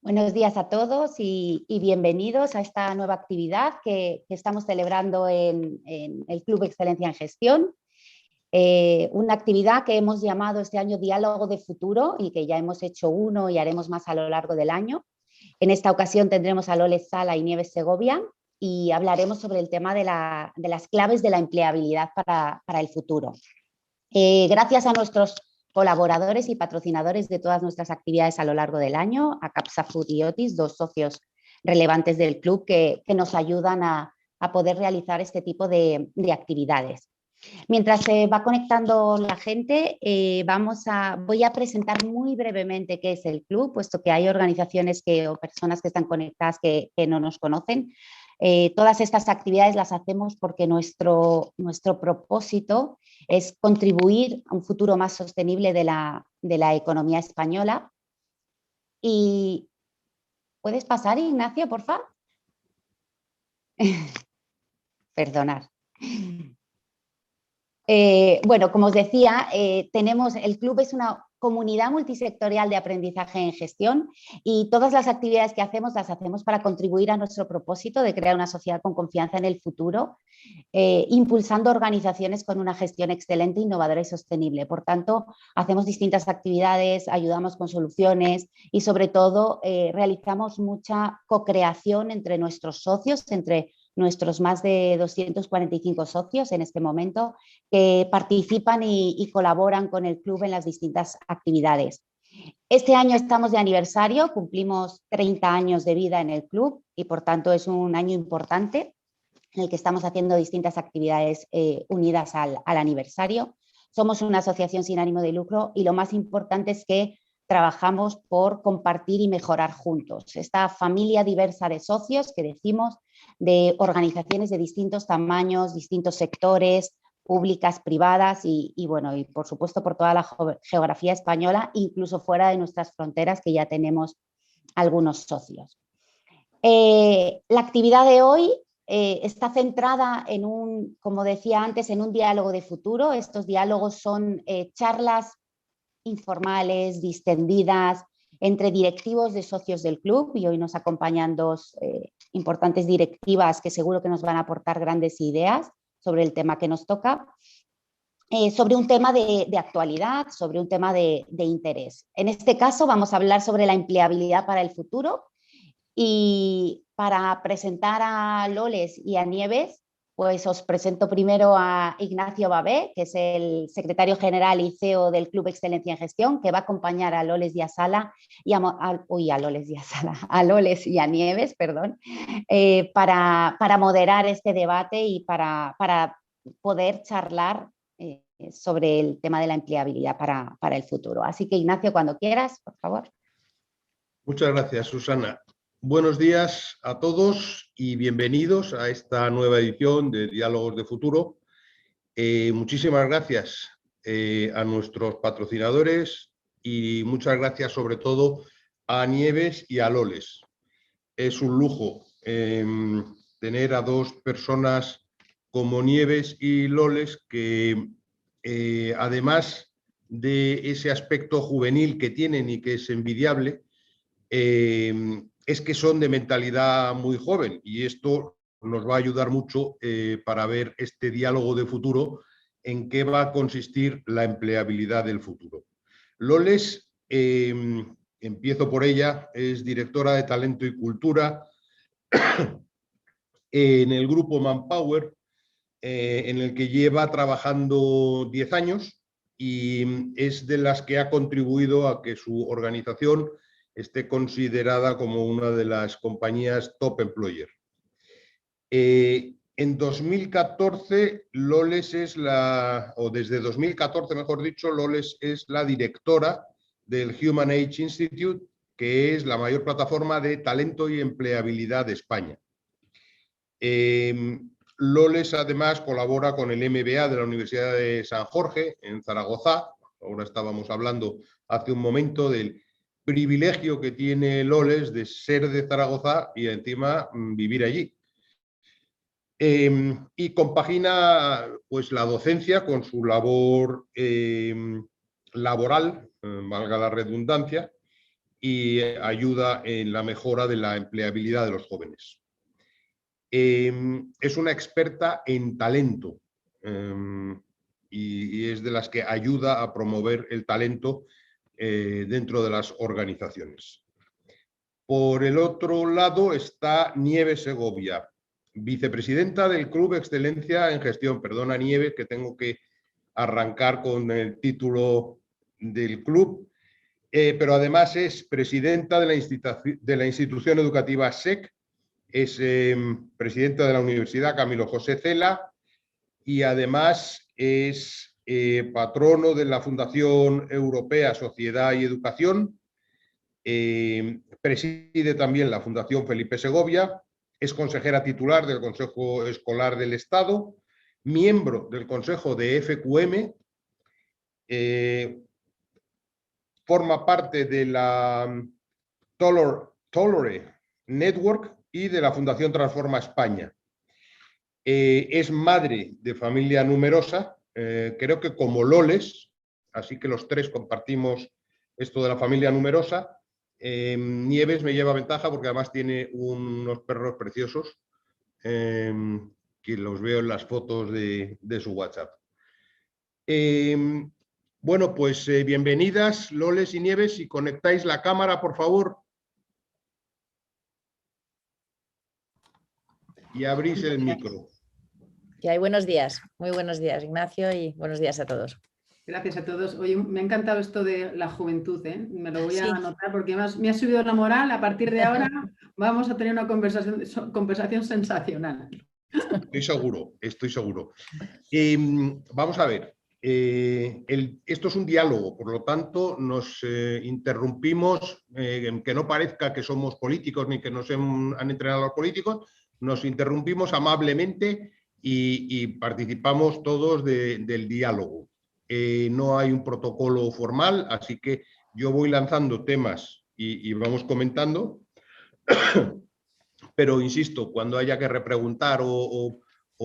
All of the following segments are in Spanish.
Buenos días a todos y bienvenidos a esta nueva actividad que estamos celebrando en el Club Excelencia en Gestión. Una actividad que hemos llamado este año Diálogo de Futuro y que ya hemos hecho uno y haremos más a lo largo del año. En esta ocasión tendremos a Loles Sala y Nieves Segovia y hablaremos sobre el tema de las claves de la empleabilidad para el futuro. Gracias a nuestros colaboradores y patrocinadores de todas nuestras actividades a lo largo del año, a Capsa Food y Otis, dos socios relevantes del club que nos ayudan a poder realizar este tipo de actividades. Mientras se va conectando la gente, voy a presentar muy brevemente qué es el club, puesto que hay organizaciones o personas que están conectadas que no nos conocen. Todas estas actividades las hacemos porque nuestro propósito es contribuir a un futuro más sostenible de la economía española. Y ¿puedes pasar, Ignacio, por favor? Perdonad. Bueno, como os decía, el club es una comunidad multisectorial de aprendizaje en gestión y todas las actividades que hacemos las hacemos para contribuir a nuestro propósito de crear una sociedad con confianza en el futuro, impulsando organizaciones con una gestión excelente, innovadora y sostenible. Por tanto, hacemos distintas actividades, ayudamos con soluciones y sobre todo realizamos mucha co-creación entre nuestros socios, entre nuestros más de 245 socios en este momento que participan y colaboran con el club en las distintas actividades. Este año estamos de aniversario, cumplimos 30 años de vida en el club y por tanto es un año importante en el que estamos haciendo distintas actividades unidas al aniversario. Somos una asociación sin ánimo de lucro y lo más importante es que trabajamos por compartir y mejorar juntos. Esta familia diversa de socios que decimos, de organizaciones de distintos tamaños, distintos sectores, públicas, privadas y por supuesto por toda la geografía española, incluso fuera de nuestras fronteras que ya tenemos algunos socios. La actividad de hoy está centrada como decía antes, en un diálogo de futuro. Estos diálogos son charlas informales, distendidas, entre directivos de socios del club y hoy nos acompañan dos importantes directivas que seguro que nos van a aportar grandes ideas sobre el tema que nos toca, sobre un tema de actualidad, sobre un tema de interés. En este caso vamos a hablar sobre la empleabilidad para el futuro y para presentar a Loles y a Nieves, pues os presento primero a Ignacio Babé, que es el secretario general y CEO del Club Excelencia en Gestión, que va a acompañar a Loles y a Sala a Loles y a Nieves, perdón, para moderar este debate y para poder charlar sobre el tema de la empleabilidad para el futuro. Así que Ignacio, cuando quieras, por favor. Muchas gracias, Susana. Buenos días a todos y bienvenidos a esta nueva edición de Diálogos de Futuro. Muchísimas gracias a nuestros patrocinadores y muchas gracias sobre todo a Nieves y a Loles. Es un lujo tener a dos personas como Nieves y Loles que además de ese aspecto juvenil que tienen y que es envidiable, es que son de mentalidad muy joven y esto nos va a ayudar mucho para ver este diálogo de futuro en qué va a consistir la empleabilidad del futuro. Loles, empiezo por ella, es directora de Talento y Cultura en el grupo Manpower, en el que lleva trabajando 10 años y es de las que ha contribuido a que su organización esté considerada como una de las compañías top employer. En 2014, Loles desde 2014, mejor dicho, Loles es la directora del Human Age Institute, que es la mayor plataforma de talento y empleabilidad de España. Loles además colabora con el MBA de la Universidad de San Jorge en Zaragoza. Ahora estábamos hablando hace un momento del privilegio que tiene Loles de ser de Zaragoza y encima vivir allí. Y compagina pues la docencia con su labor laboral, valga la redundancia, y ayuda en la mejora de la empleabilidad de los jóvenes. Es una experta en talento y es de las que ayuda a promover el talento dentro de las organizaciones. Por el otro lado está Nieves Segovia, vicepresidenta del Club Excelencia en Gestión. Perdona, Nieves, que tengo que arrancar con el título del club, pero además es presidenta de la institución educativa SEC, es presidenta de la Universidad Camilo José Cela y además es patrono de la Fundación Europea Sociedad y Educación, preside también la Fundación Felipe Segovia, es consejera titular del Consejo Escolar del Estado, miembro del Consejo de FQM, forma parte de la Tolore Network y de la Fundación Transforma España. Es madre de familia numerosa, creo que como Loles, así que los tres compartimos esto de la familia numerosa. Nieves me lleva ventaja porque además tiene unos perros preciosos, que los veo en las fotos de su WhatsApp. Bueno, pues bienvenidas Loles y Nieves, si conectáis la cámara, por favor. Y abrís el micro. Y hay buenos días, muy buenos días, Ignacio, y buenos días a todos. Gracias a todos. Oye, me ha encantado esto de la juventud, ¿eh? Me lo voy a anotar porque me ha subido la moral. A partir de ahora vamos a tener una conversación sensacional. Estoy seguro, estoy seguro. Vamos a ver, esto es un diálogo, por lo tanto nos interrumpimos, que no parezca que somos políticos ni que nos han entrenado los políticos, nos interrumpimos amablemente y participamos todos del diálogo. No hay un protocolo formal, así que yo voy lanzando temas y vamos comentando, pero insisto, cuando haya que repreguntar o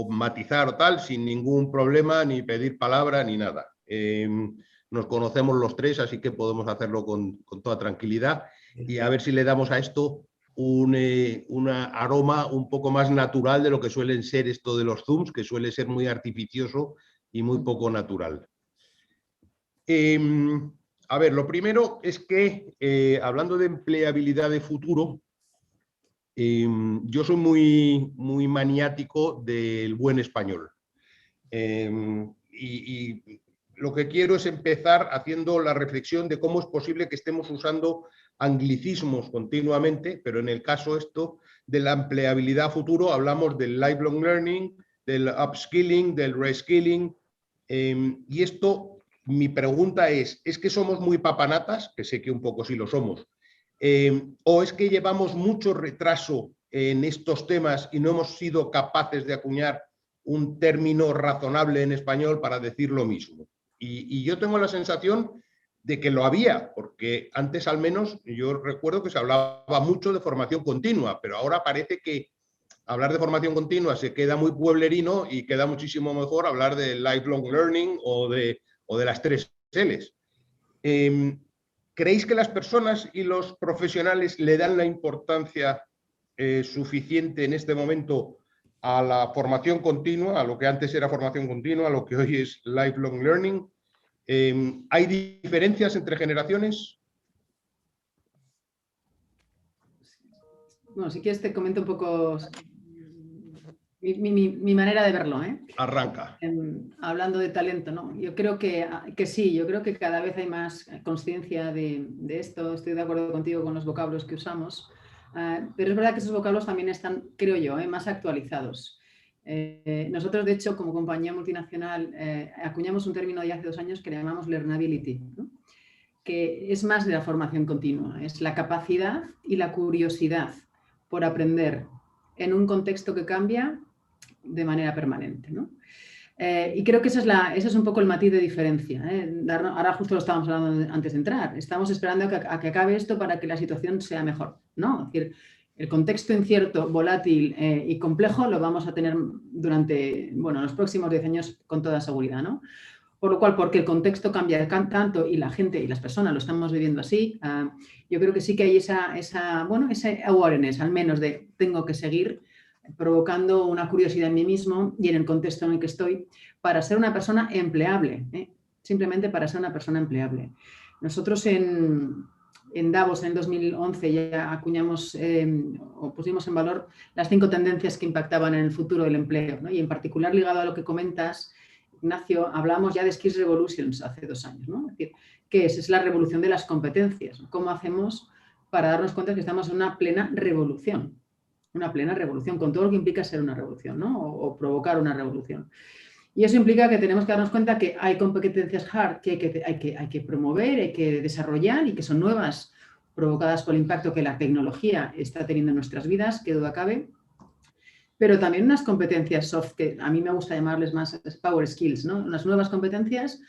matizar o tal, sin ningún problema, ni pedir palabra ni nada. Nos conocemos los tres, así que podemos hacerlo con toda tranquilidad y a ver si le damos a esto un aroma un poco más natural de lo que suelen ser esto de los Zooms, que suele ser muy artificioso y muy poco natural. A ver, lo primero es que, hablando de empleabilidad de futuro, yo soy muy maniático del buen español. Y lo que quiero es empezar haciendo la reflexión de cómo es posible que estemos usando anglicismos continuamente, pero en el caso esto de la empleabilidad a futuro hablamos del lifelong learning, del upskilling, del reskilling, y esto, mi pregunta es que somos muy papanatas, que sé que un poco sí lo somos, o es que llevamos mucho retraso en estos temas y no hemos sido capaces de acuñar un término razonable en español para decir lo mismo. Y yo tengo la sensación de que lo había, porque antes al menos yo recuerdo que se hablaba mucho de formación continua, pero ahora parece que hablar de formación continua se queda muy pueblerino y queda muchísimo mejor hablar de lifelong learning o de las 3 L's. ¿Creéis que las personas y los profesionales le dan la importancia suficiente en este momento a la formación continua, a lo que antes era formación continua, a lo que hoy es lifelong learning? ¿Hay diferencias entre generaciones? Bueno, si quieres te comento un poco mi manera de verlo, ¿eh? Arranca. Hablando de talento, ¿no? Yo creo que sí, yo creo que cada vez hay más conciencia de esto. Estoy de acuerdo contigo con los vocablos que usamos, pero es verdad que esos vocablos también están, creo yo, más actualizados. Nosotros, de hecho, como compañía multinacional, acuñamos un término ya hace 2 años que le llamamos learnability, ¿no? Que es más de la formación continua, es la capacidad y la curiosidad por aprender en un contexto que cambia de manera permanente, ¿no? Y creo que ese es un poco el matiz de diferencia, ¿eh? Ahora justo lo estábamos hablando antes de entrar. Estamos esperando a que acabe esto para que la situación sea mejor, ¿no? Es decir, el contexto incierto, volátil y complejo lo vamos a tener durante los próximos 10 años con toda seguridad, ¿no? por lo cual, porque el contexto cambia tanto y la gente y las personas lo estamos viviendo así, yo creo que sí que hay ese awareness, al menos de tengo que seguir provocando una curiosidad en mí mismo y en el contexto en el que estoy para ser una persona empleable, simplemente para ser una persona empleable. Nosotros en Davos en el 2011 ya acuñamos o pusimos en valor las 5 tendencias que impactaban en el futuro del empleo, ¿no? Y en particular ligado a lo que comentas, Ignacio, hablamos ya de Skills Revolutions hace 2 años, ¿no? Es decir, ¿qué es? Es la revolución de las competencias. ¿Cómo hacemos para darnos cuenta que estamos en una plena revolución? Una plena revolución, con todo lo que implica ser una revolución, ¿no? O provocar una revolución. Y eso implica que tenemos que darnos cuenta que hay competencias hard que hay que promover, hay que desarrollar y que son nuevas, provocadas por el impacto que la tecnología está teniendo en nuestras vidas, que duda cabe. Pero también unas competencias soft, que a mí me gusta llamarles más power skills, ¿no? Unas nuevas competencias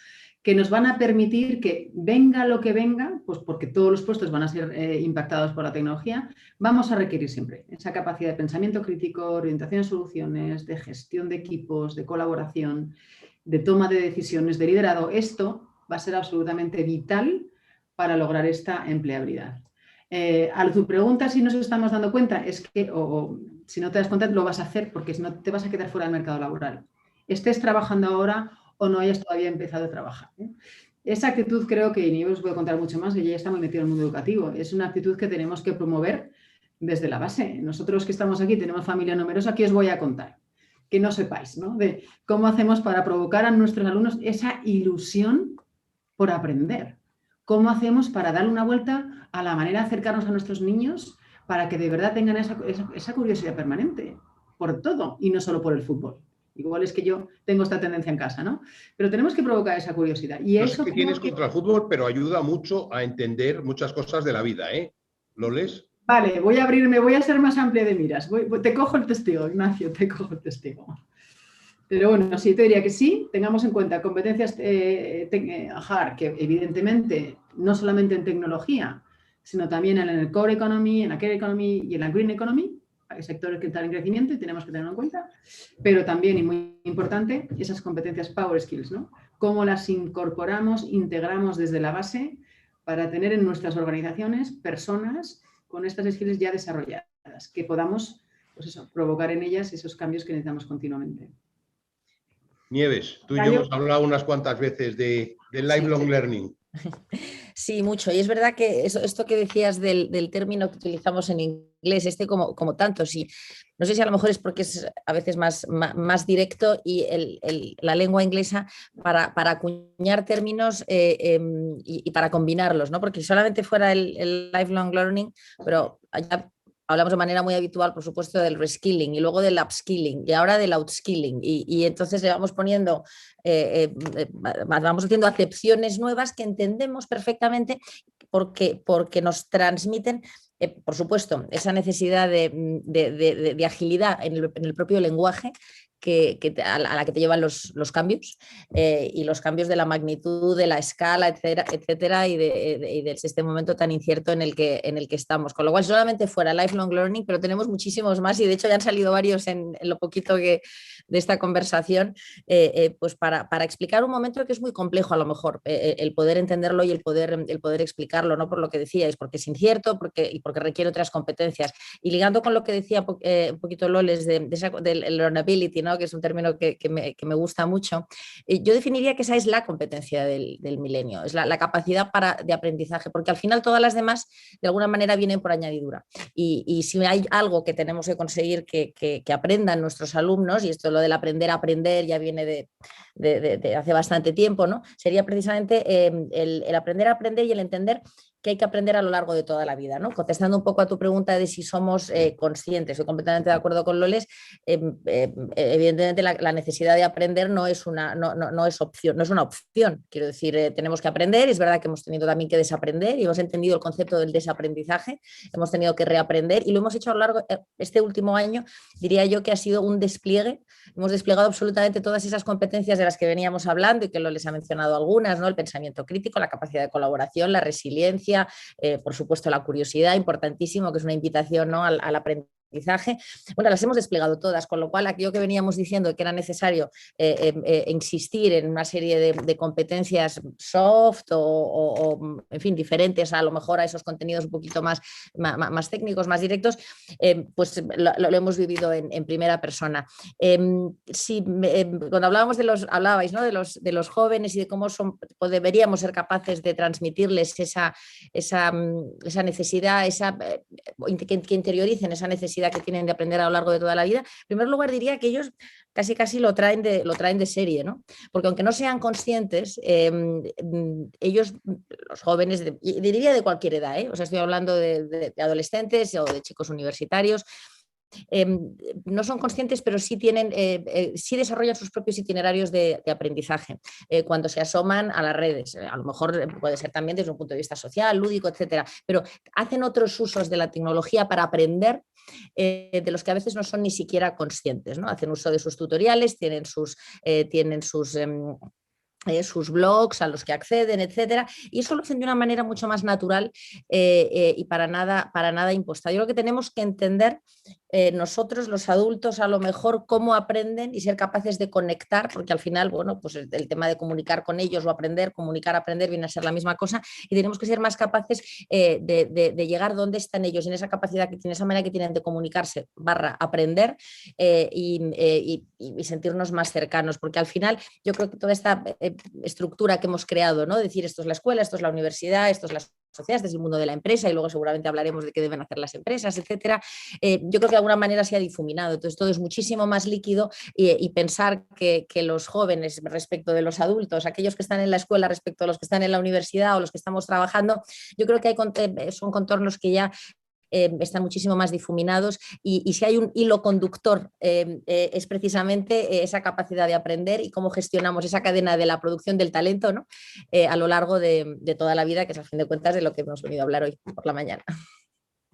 que nos van a permitir que venga lo que venga, pues porque todos los puestos van a ser impactados por la tecnología, vamos a requerir siempre esa capacidad de pensamiento crítico, orientación a soluciones, de gestión de equipos, de colaboración, de toma de decisiones, de liderazgo. Esto va a ser absolutamente vital para lograr esta empleabilidad. A tu pregunta, si nos estamos dando cuenta, es que, o si no te das cuenta, lo vas a hacer porque si no te vas a quedar fuera del mercado laboral. Estés trabajando ahora o no hayas todavía empezado a trabajar. Esa actitud creo que, y yo os voy a contar mucho más, que ya está muy metido en el mundo educativo, es una actitud que tenemos que promover desde la base. Nosotros que estamos aquí, tenemos familia numerosa, que os voy a contar, que no sepáis, ¿no? De cómo hacemos para provocar a nuestros alumnos esa ilusión por aprender. ¿Cómo hacemos para darle una vuelta a la manera de acercarnos a nuestros niños para que de verdad tengan esa curiosidad permanente por todo y no solo por el fútbol? Igual es que yo tengo esta tendencia en casa, ¿no? Pero tenemos que provocar esa curiosidad. Y no eso sé qué tienes contra el fútbol, pero ayuda mucho a entender muchas cosas de la vida, ¿eh? ¿Lo lees? Vale, voy a abrirme, voy a ser más amplia de miras. Te cojo el testigo, Ignacio, te cojo el testigo. Pero bueno, sí, te diría que sí, tengamos en cuenta competencias hard, que evidentemente no solamente en tecnología, sino también en el core economy, en la care economy y en la green economy, hay sectores que están en crecimiento y tenemos que tenerlo en cuenta, pero también, y muy importante, esas competencias power skills, ¿no? Cómo las incorporamos, integramos desde la base para tener en nuestras organizaciones personas con estas skills ya desarrolladas, que podamos, pues eso, provocar en ellas esos cambios que necesitamos continuamente. Nieves, tú y yo hemos hablado unas cuantas veces de lifelong learning. Sí, mucho. Y es verdad que esto que decías del término que utilizamos en inglés, como tantos, y no sé si a lo mejor es porque es a veces más directo y la lengua inglesa para acuñar términos y para combinarlos, ¿no? Porque si solamente fuera el lifelong learning, pero allá hablamos de manera muy habitual, por supuesto, del reskilling y luego del upskilling y ahora del outskilling. Y entonces le vamos poniendo, vamos haciendo acepciones nuevas que entendemos perfectamente porque nos transmiten, por supuesto, esa necesidad de agilidad en el propio lenguaje a la que te llevan los cambios y los cambios de la magnitud, de la escala, etcétera y de este momento tan incierto en el que estamos. Con lo cual, solamente fuera lifelong learning, pero tenemos muchísimos más y de hecho ya han salido varios en lo poquito de esta conversación, pues para explicar un momento que es muy complejo a lo mejor, el poder entenderlo y el poder explicarlo, no por lo que decíais, porque es incierto y porque requiere otras competencias. Y ligando con lo que decía un poquito Loles del learnability, ¿no? Que es un término que me gusta mucho, yo definiría que esa es la competencia del milenio, es la capacidad de aprendizaje, porque al final todas las demás de alguna manera vienen por añadidura. Y si hay algo que tenemos que conseguir que aprendan nuestros alumnos, y esto lo del aprender a aprender ya viene de hace bastante tiempo, ¿no? Sería precisamente el aprender a aprender y el entender que hay que aprender a lo largo de toda la vida, ¿no? Contestando un poco a tu pregunta de si somos conscientes, estoy completamente de acuerdo con Loles, evidentemente la necesidad de aprender no es una opción, quiero decir, tenemos que aprender, es verdad que hemos tenido también que desaprender y hemos entendido el concepto del desaprendizaje, hemos tenido que reaprender y lo hemos hecho a lo largo, este último año diría yo que ha sido un despliegue, hemos desplegado absolutamente todas esas competencias de las que veníamos hablando y que Loles ha mencionado algunas, ¿no? El pensamiento crítico, la capacidad de colaboración, la resiliencia, por supuesto la curiosidad, importantísimo, que es una invitación, ¿no? al aprendizaje aprendizaje, bueno, las hemos desplegado todas, con lo cual aquello que veníamos diciendo que era necesario insistir en una serie de competencias soft o, en fin, diferentes a lo mejor a esos contenidos un poquito más técnicos, más directos, pues lo hemos vivido en primera persona. Cuando hablábamos hablabais, ¿no?, de los jóvenes y de cómo deberíamos ser capaces de transmitirles esa necesidad, que interioricen esa necesidad que tienen de aprender a lo largo de toda la vida. En primer lugar, diría que ellos casi lo traen de serie, ¿no? Porque aunque no sean conscientes, ellos, los jóvenes, diría de cualquier edad, o sea, estoy hablando de adolescentes o de chicos universitarios, no son conscientes, pero sí sí desarrollan sus propios itinerarios de aprendizaje cuando se asoman a las redes. A lo mejor puede ser también desde un punto de vista social, lúdico, etcétera, pero hacen otros usos de la tecnología para aprender de los que a veces no son ni siquiera conscientes, ¿no? Hacen uso de sus tutoriales, tienen sus blogs a los que acceden, etcétera, y eso lo hacen de una manera mucho más natural y para nada impuesta. Yo creo que tenemos que entender nosotros, los adultos, a lo mejor cómo aprenden y ser capaces de conectar, porque al final, bueno, pues el tema de comunicar con ellos o aprender, comunicar, aprender, viene a ser la misma cosa, y tenemos que ser más capaces de llegar donde están ellos, en esa capacidad que tienen, esa manera que tienen de comunicarse, aprender y sentirnos más cercanos, porque al final yo creo que toda esta estructura que hemos creado, ¿no? Decir, esto es la escuela, esto es la universidad, esto es la sociedad, este es el mundo de la empresa, y luego seguramente hablaremos de qué deben hacer las empresas, etcétera. Yo creo que de alguna manera se ha difuminado, entonces todo es muchísimo más líquido y pensar que los jóvenes respecto de los adultos, aquellos que están en la escuela respecto a los que están en la universidad o los que estamos trabajando, yo creo que son contornos que ya están muchísimo más difuminados y si hay un hilo conductor es precisamente esa capacidad de aprender y cómo gestionamos esa cadena de la producción del talento, ¿no? A lo largo de toda la vida, que es a fin de cuentas de lo que hemos venido a hablar hoy por la mañana.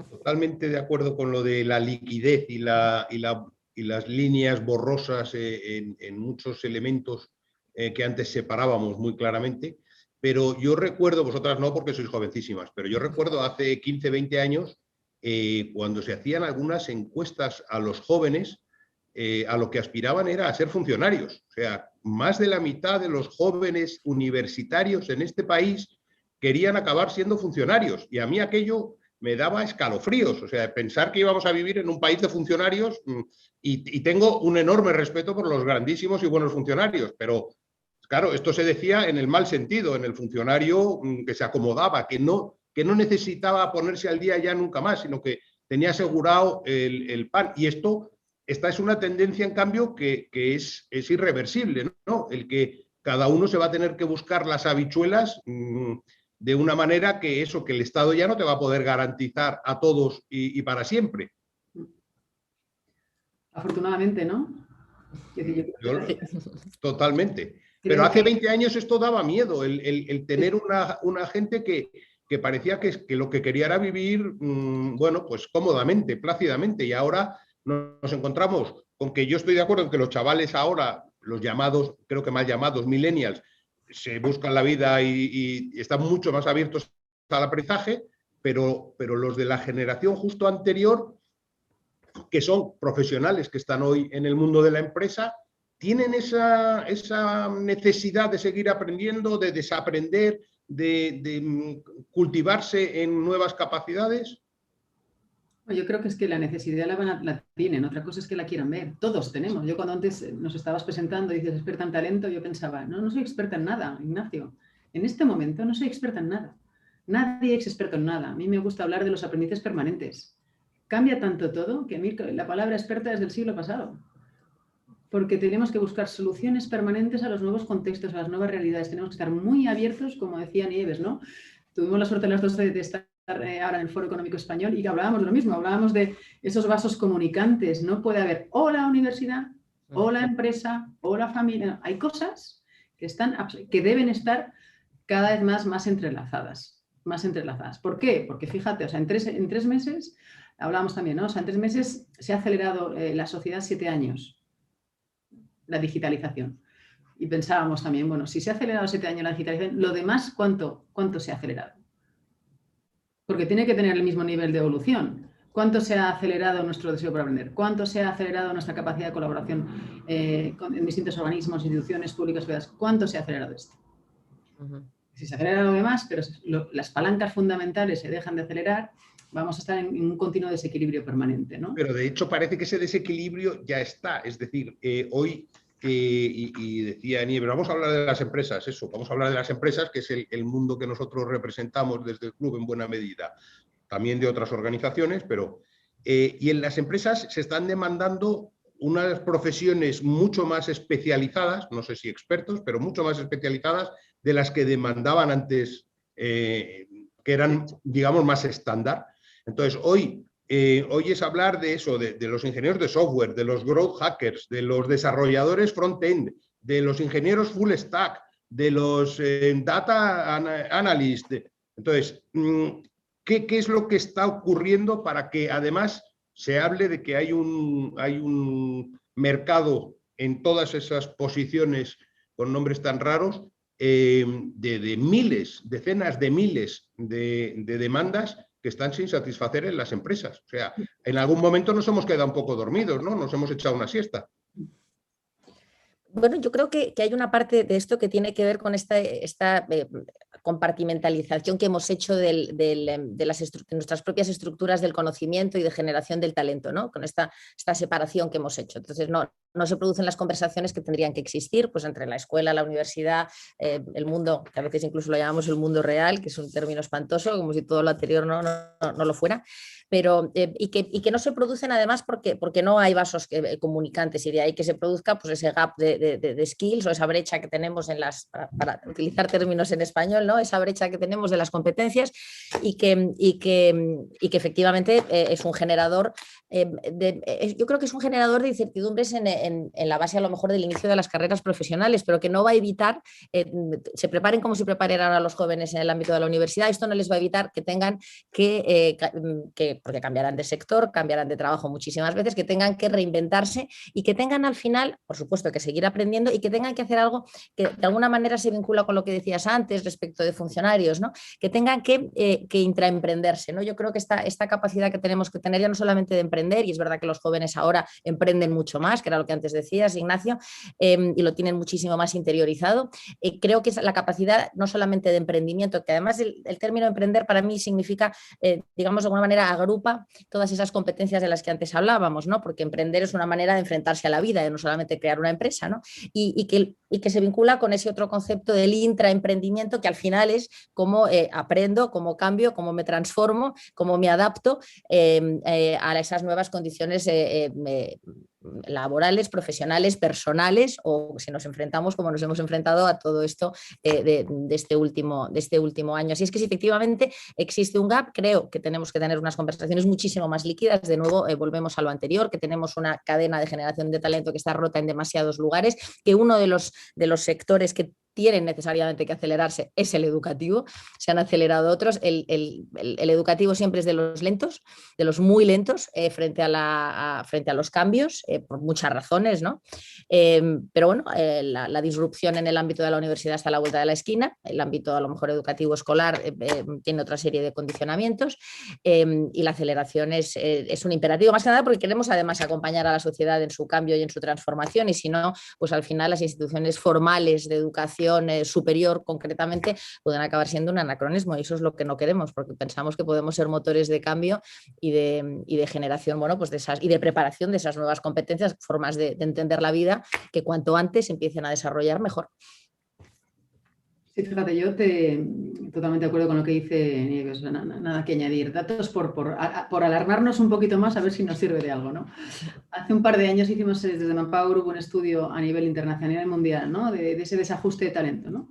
Totalmente de acuerdo con lo de la liquidez y las líneas borrosas en muchos elementos que antes separábamos muy claramente, pero yo recuerdo, vosotras no porque sois jovencísimas, pero yo recuerdo hace 15, 20 años cuando se hacían algunas encuestas a los jóvenes, a lo que aspiraban era a ser funcionarios. O sea, más de la mitad de los jóvenes universitarios en este país querían acabar siendo funcionarios, y a mí aquello me daba escalofríos, o sea, pensar que íbamos a vivir en un país de funcionarios, y tengo un enorme respeto por los grandísimos y buenos funcionarios, pero claro, esto se decía en el mal sentido, en el funcionario que se acomodaba, que no necesitaba ponerse al día ya nunca más, sino que tenía asegurado el pan. Y esta es una tendencia, en cambio, que es irreversible, ¿no? El que cada uno se va a tener que buscar las habichuelas de una manera que el Estado ya no te va a poder garantizar a todos y para siempre. Afortunadamente, ¿no? Totalmente. Pero hace 20 años esto daba miedo, el tener una gente que parecía que lo que quería era vivir, bueno, pues cómodamente, plácidamente, y ahora nos encontramos con que yo estoy de acuerdo en que los chavales ahora, los llamados, creo que mal llamados millennials, se buscan la vida y están mucho más abiertos al aprendizaje, pero los de la generación justo anterior, que son profesionales que están hoy en el mundo de la empresa, tienen esa necesidad de seguir aprendiendo, de desaprender, de cultivarse en nuevas capacidades. Yo creo que es que la necesidad la tienen, otra cosa es que la quieran ver. Todos tenemos. Yo cuando antes nos estabas presentando y dices experta en talento, yo pensaba, no soy experta en nada, Ignacio. En este momento no soy experta en nada. Nadie es experto en nada. A mí me gusta hablar de los aprendices permanentes. Cambia tanto todo que a mí la palabra experta es del siglo pasado. Porque tenemos que buscar soluciones permanentes a los nuevos contextos, a las nuevas realidades. Tenemos que estar muy abiertos, como decía Nieves, ¿no? Tuvimos la suerte las dos de estar ahora en el Foro Económico Español y que hablábamos de lo mismo, hablábamos de esos vasos comunicantes. No puede haber o la universidad, o la empresa, o la familia. Hay cosas que deben estar cada vez más entrelazadas. ¿Por qué? Porque fíjate, o sea, en tres meses, hablábamos también, ¿no? O sea, en 3 meses se ha acelerado la sociedad 7 años, la digitalización. Y pensábamos también, bueno, si se ha acelerado 7 años la digitalización, lo demás, ¿cuánto se ha acelerado? Porque tiene que tener el mismo nivel de evolución. ¿Cuánto se ha acelerado nuestro deseo por aprender? ¿Cuánto se ha acelerado nuestra capacidad de colaboración en distintos organismos, instituciones públicas, privadas? ¿Cuánto se ha acelerado esto? Si se acelera lo demás, pero las palancas fundamentales se dejan de acelerar, vamos a estar en un continuo desequilibrio permanente, ¿no? Pero de hecho parece que ese desequilibrio ya está. Es decir, hoy, y decía Nieves, vamos a hablar de las empresas, vamos a hablar de las empresas, que es el mundo que nosotros representamos desde el club en buena medida, también de otras organizaciones, pero y en las empresas se están demandando unas profesiones mucho más especializadas, no sé si expertos, pero mucho más especializadas de las que demandaban antes, que eran, digamos, más estándar. Entonces, hoy es hablar de eso, de los ingenieros de software, de los growth hackers, de los desarrolladores front-end, de los ingenieros full stack, de los data analysts. Entonces, ¿qué es lo que está ocurriendo para que además se hable de que hay un mercado en todas esas posiciones con nombres tan raros, de miles, decenas de miles de demandas que están sin satisfacer en las empresas? O sea, en algún momento nos hemos quedado un poco dormidos, ¿no? Nos hemos echado una siesta. Bueno, yo creo que hay una parte de esto que tiene que ver con esta compartimentalización que hemos hecho de nuestras propias estructuras del conocimiento y de generación del talento, ¿no? Con esta separación que hemos hecho. Entonces, no se producen las conversaciones que tendrían que existir, pues entre la escuela, la universidad, el mundo, que a veces incluso lo llamamos el mundo real, que es un término espantoso, como si todo lo anterior no lo fuera, pero y que no se producen además porque no hay vasos comunicantes, y de ahí que se produzca pues ese gap de skills, o esa brecha que tenemos para utilizar términos en español, ¿no? Esa brecha que tenemos de las competencias, y que efectivamente es un generador, yo creo que es un generador de incertidumbres en la base a lo mejor del inicio de las carreras profesionales, pero que no va a evitar, se preparen como si prepararan a los jóvenes en el ámbito de la universidad, esto no les va a evitar que tengan porque cambiarán de sector, cambiarán de trabajo muchísimas veces, que tengan que reinventarse y que tengan al final, por supuesto, que seguir aprendiendo, y que tengan que hacer algo que de alguna manera se vincula con lo que decías antes respecto de funcionarios, ¿no? Que tengan que intraemprenderse, ¿no? Yo creo que esta capacidad que tenemos que tener ya no solamente de emprender, y es verdad que los jóvenes ahora emprenden mucho más, que era lo que antes decías, Ignacio, y lo tienen muchísimo más interiorizado. Creo que es la capacidad no solamente de emprendimiento, que además el término emprender para mí significa, digamos, de alguna manera agrupa todas esas competencias de las que antes hablábamos, ¿no? Porque emprender es una manera de enfrentarse a la vida, de no solamente crear una empresa, ¿no? Y que se vincula con ese otro concepto del intraemprendimiento, que al final es cómo aprendo, cómo cambio, cómo me transformo, cómo me adapto a esas nuevas condiciones laborales, profesionales, personales, o si nos enfrentamos como nos hemos enfrentado a todo esto de este último año. Así es que si efectivamente existe un gap, creo que tenemos que tener unas conversaciones muchísimo más líquidas. De nuevo, volvemos a lo anterior, que tenemos una cadena de generación de talento que está rota en demasiados lugares, que uno de los sectores que tienen necesariamente que acelerarse es el educativo. Se han acelerado otros. El educativo siempre es de los lentos, de los muy lentos frente a los cambios, por muchas razones, ¿no? Pero bueno, la disrupción en el ámbito de la universidad está a la vuelta de la esquina. El ámbito a lo mejor educativo escolar tiene otra serie de condicionamientos, y la aceleración es un imperativo, más que nada porque queremos además acompañar a la sociedad en su cambio y en su transformación, y si no, pues al final las instituciones formales de educación superior concretamente pueden acabar siendo un anacronismo, y eso es lo que no queremos, porque pensamos que podemos ser motores de cambio y de generación, bueno, pues y de preparación de esas nuevas competencias, formas de entender la vida, que cuanto antes empiecen a desarrollar mejor. Sí, fíjate, yo totalmente de acuerdo con lo que dice Nieves, nada que añadir. Datos por alarmarnos un poquito más, a ver si nos sirve de algo, ¿no? Hace un par de años hicimos desde Manpower Group un estudio a nivel internacional y mundial, ¿no? de ese desajuste de talento, ¿no?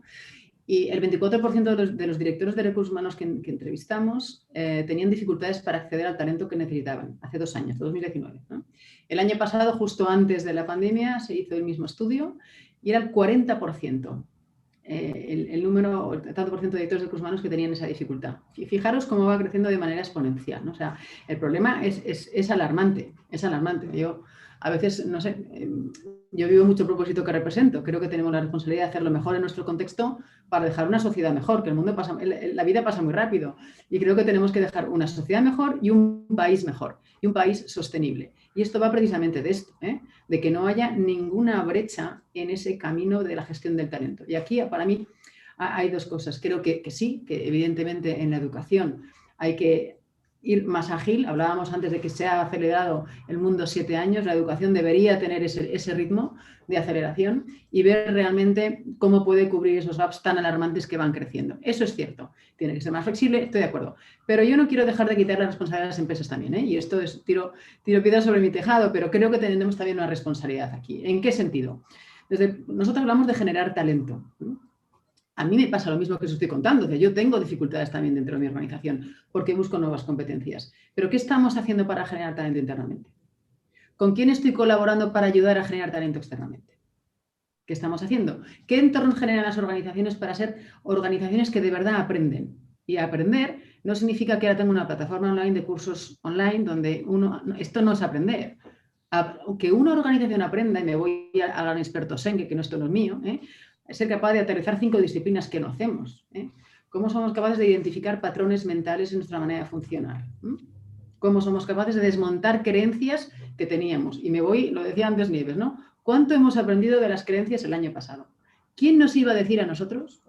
Y el 24% de los directores de recursos humanos que entrevistamos tenían dificultades para acceder al talento que necesitaban, hace 2 años, 2019, ¿no? El año pasado, justo antes de la pandemia, se hizo el mismo estudio y era el 40%. Tanto por ciento de directores de recursos humanos que tenían esa dificultad. Y fijaros cómo va creciendo de manera exponencial, ¿no? O sea, el problema es alarmante, es alarmante. Yo a veces, no sé, yo vivo mucho el propósito que represento. Creo que tenemos la responsabilidad de hacerlo mejor en nuestro contexto para dejar una sociedad mejor, que el mundo pasa, la vida pasa muy rápido. Y creo que tenemos que dejar una sociedad mejor y un país mejor, y un país sostenible. Y esto va precisamente de esto, de que no haya ninguna brecha en ese camino de la gestión del talento. Y aquí, para mí, hay dos cosas. Creo que sí, que evidentemente en la educación hay que ir más ágil. Hablábamos antes de que se ha acelerado el mundo 7 años, la educación debería tener ese ritmo de aceleración y ver realmente cómo puede cubrir esos gaps tan alarmantes que van creciendo. Eso es cierto, tiene que ser más flexible, estoy de acuerdo. Pero yo no quiero dejar de quitar la responsabilidad a las empresas también, y esto es tiro piedras sobre mi tejado, pero creo que tenemos también una responsabilidad aquí. ¿En qué sentido? Nosotros hablamos de generar talento. A mí me pasa lo mismo que os estoy contando, que yo tengo dificultades también dentro de mi organización porque busco nuevas competencias. Pero ¿qué estamos haciendo para generar talento internamente? ¿Con quién estoy colaborando para ayudar a generar talento externamente? ¿Qué estamos haciendo? ¿Qué entorno generan las organizaciones para ser organizaciones que de verdad aprenden? Y aprender no significa que ahora tengo una plataforma online de cursos online donde esto no es aprender. Que una organización aprenda, y me voy al gran experto Senge, que esto no es mío, es ser capaz de aterrizar 5 disciplinas que no hacemos. ¿Cómo somos capaces de identificar patrones mentales en nuestra manera de funcionar? ¿Cómo somos capaces de desmontar creencias que teníamos? Y me voy, lo decía antes Nieves, ¿no? ¿Cuánto hemos aprendido de las creencias el año pasado? ¿Quién nos iba a decir a nosotros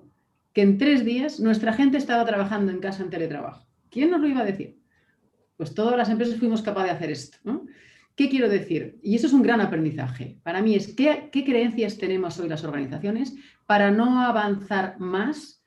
que en 3 días nuestra gente estaba trabajando en casa en teletrabajo? ¿Quién nos lo iba a decir? Pues todas las empresas fuimos capaces de hacer esto, ¿no? ¿Qué quiero decir? Y eso es un gran aprendizaje. Para mí es qué creencias tenemos hoy las organizaciones para no avanzar más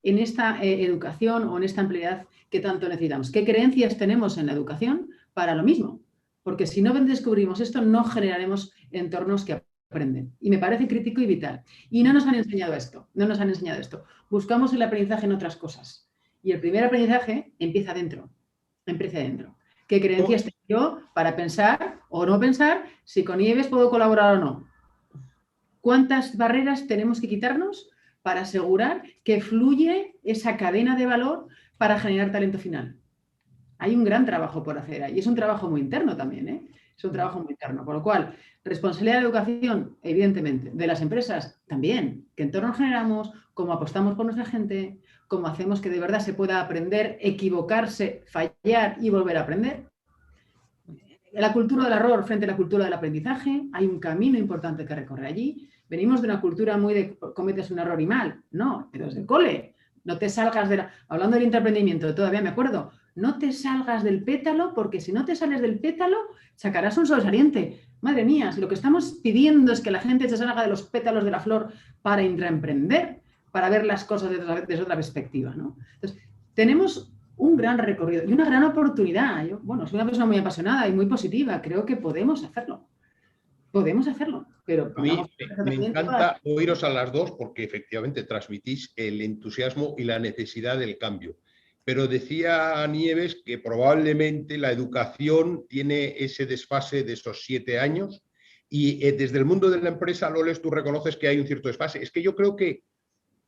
en esta educación o en esta ampliedad que tanto necesitamos. ¿Qué creencias tenemos en la educación para lo mismo? Porque si no descubrimos esto, no generaremos entornos que aprenden. Y me parece crítico y vital. Y no nos han enseñado esto. No nos han enseñado esto. Buscamos el aprendizaje en otras cosas. Y el primer aprendizaje empieza dentro. Empieza dentro. ¿Qué creencias tengo yo para pensar o no pensar si con Nieves puedo colaborar o no? ¿Cuántas barreras tenemos que quitarnos para asegurar que fluye esa cadena de valor para generar talento final? Hay un gran trabajo por hacer ahí. Y es un trabajo muy interno también, Es un trabajo muy interno. Por lo cual, responsabilidad de la educación, evidentemente. De las empresas, también. ¿Qué entorno generamos? ¿Cómo apostamos por nuestra gente? ¿Cómo hacemos que de verdad se pueda aprender, equivocarse, fallar y volver a aprender? La cultura del error frente a la cultura del aprendizaje. Hay un camino importante que recorrer allí. Venimos de una cultura muy de cometes un error y mal. No, pero desde el cole. No te salgas de la... Hablando del intraemprendimiento, todavía me acuerdo. No te salgas del pétalo, porque si no te sales del pétalo, sacarás un sobresaliente. Madre mía, si lo que estamos pidiendo es que la gente se salga de los pétalos de la flor para intraemprender, para ver las cosas desde otra perspectiva, ¿no? Entonces, tenemos un gran recorrido y una gran oportunidad. Yo, soy una persona muy apasionada y muy positiva. Creo que podemos hacerlo. Podemos hacerlo, pero... A mí me encanta oíros a las dos porque efectivamente transmitís el entusiasmo y la necesidad del cambio. Pero decía Nieves que probablemente la educación tiene ese desfase de esos 7 años y desde el mundo de la empresa, Loles, tú reconoces que hay un cierto desfase. Es que yo creo que,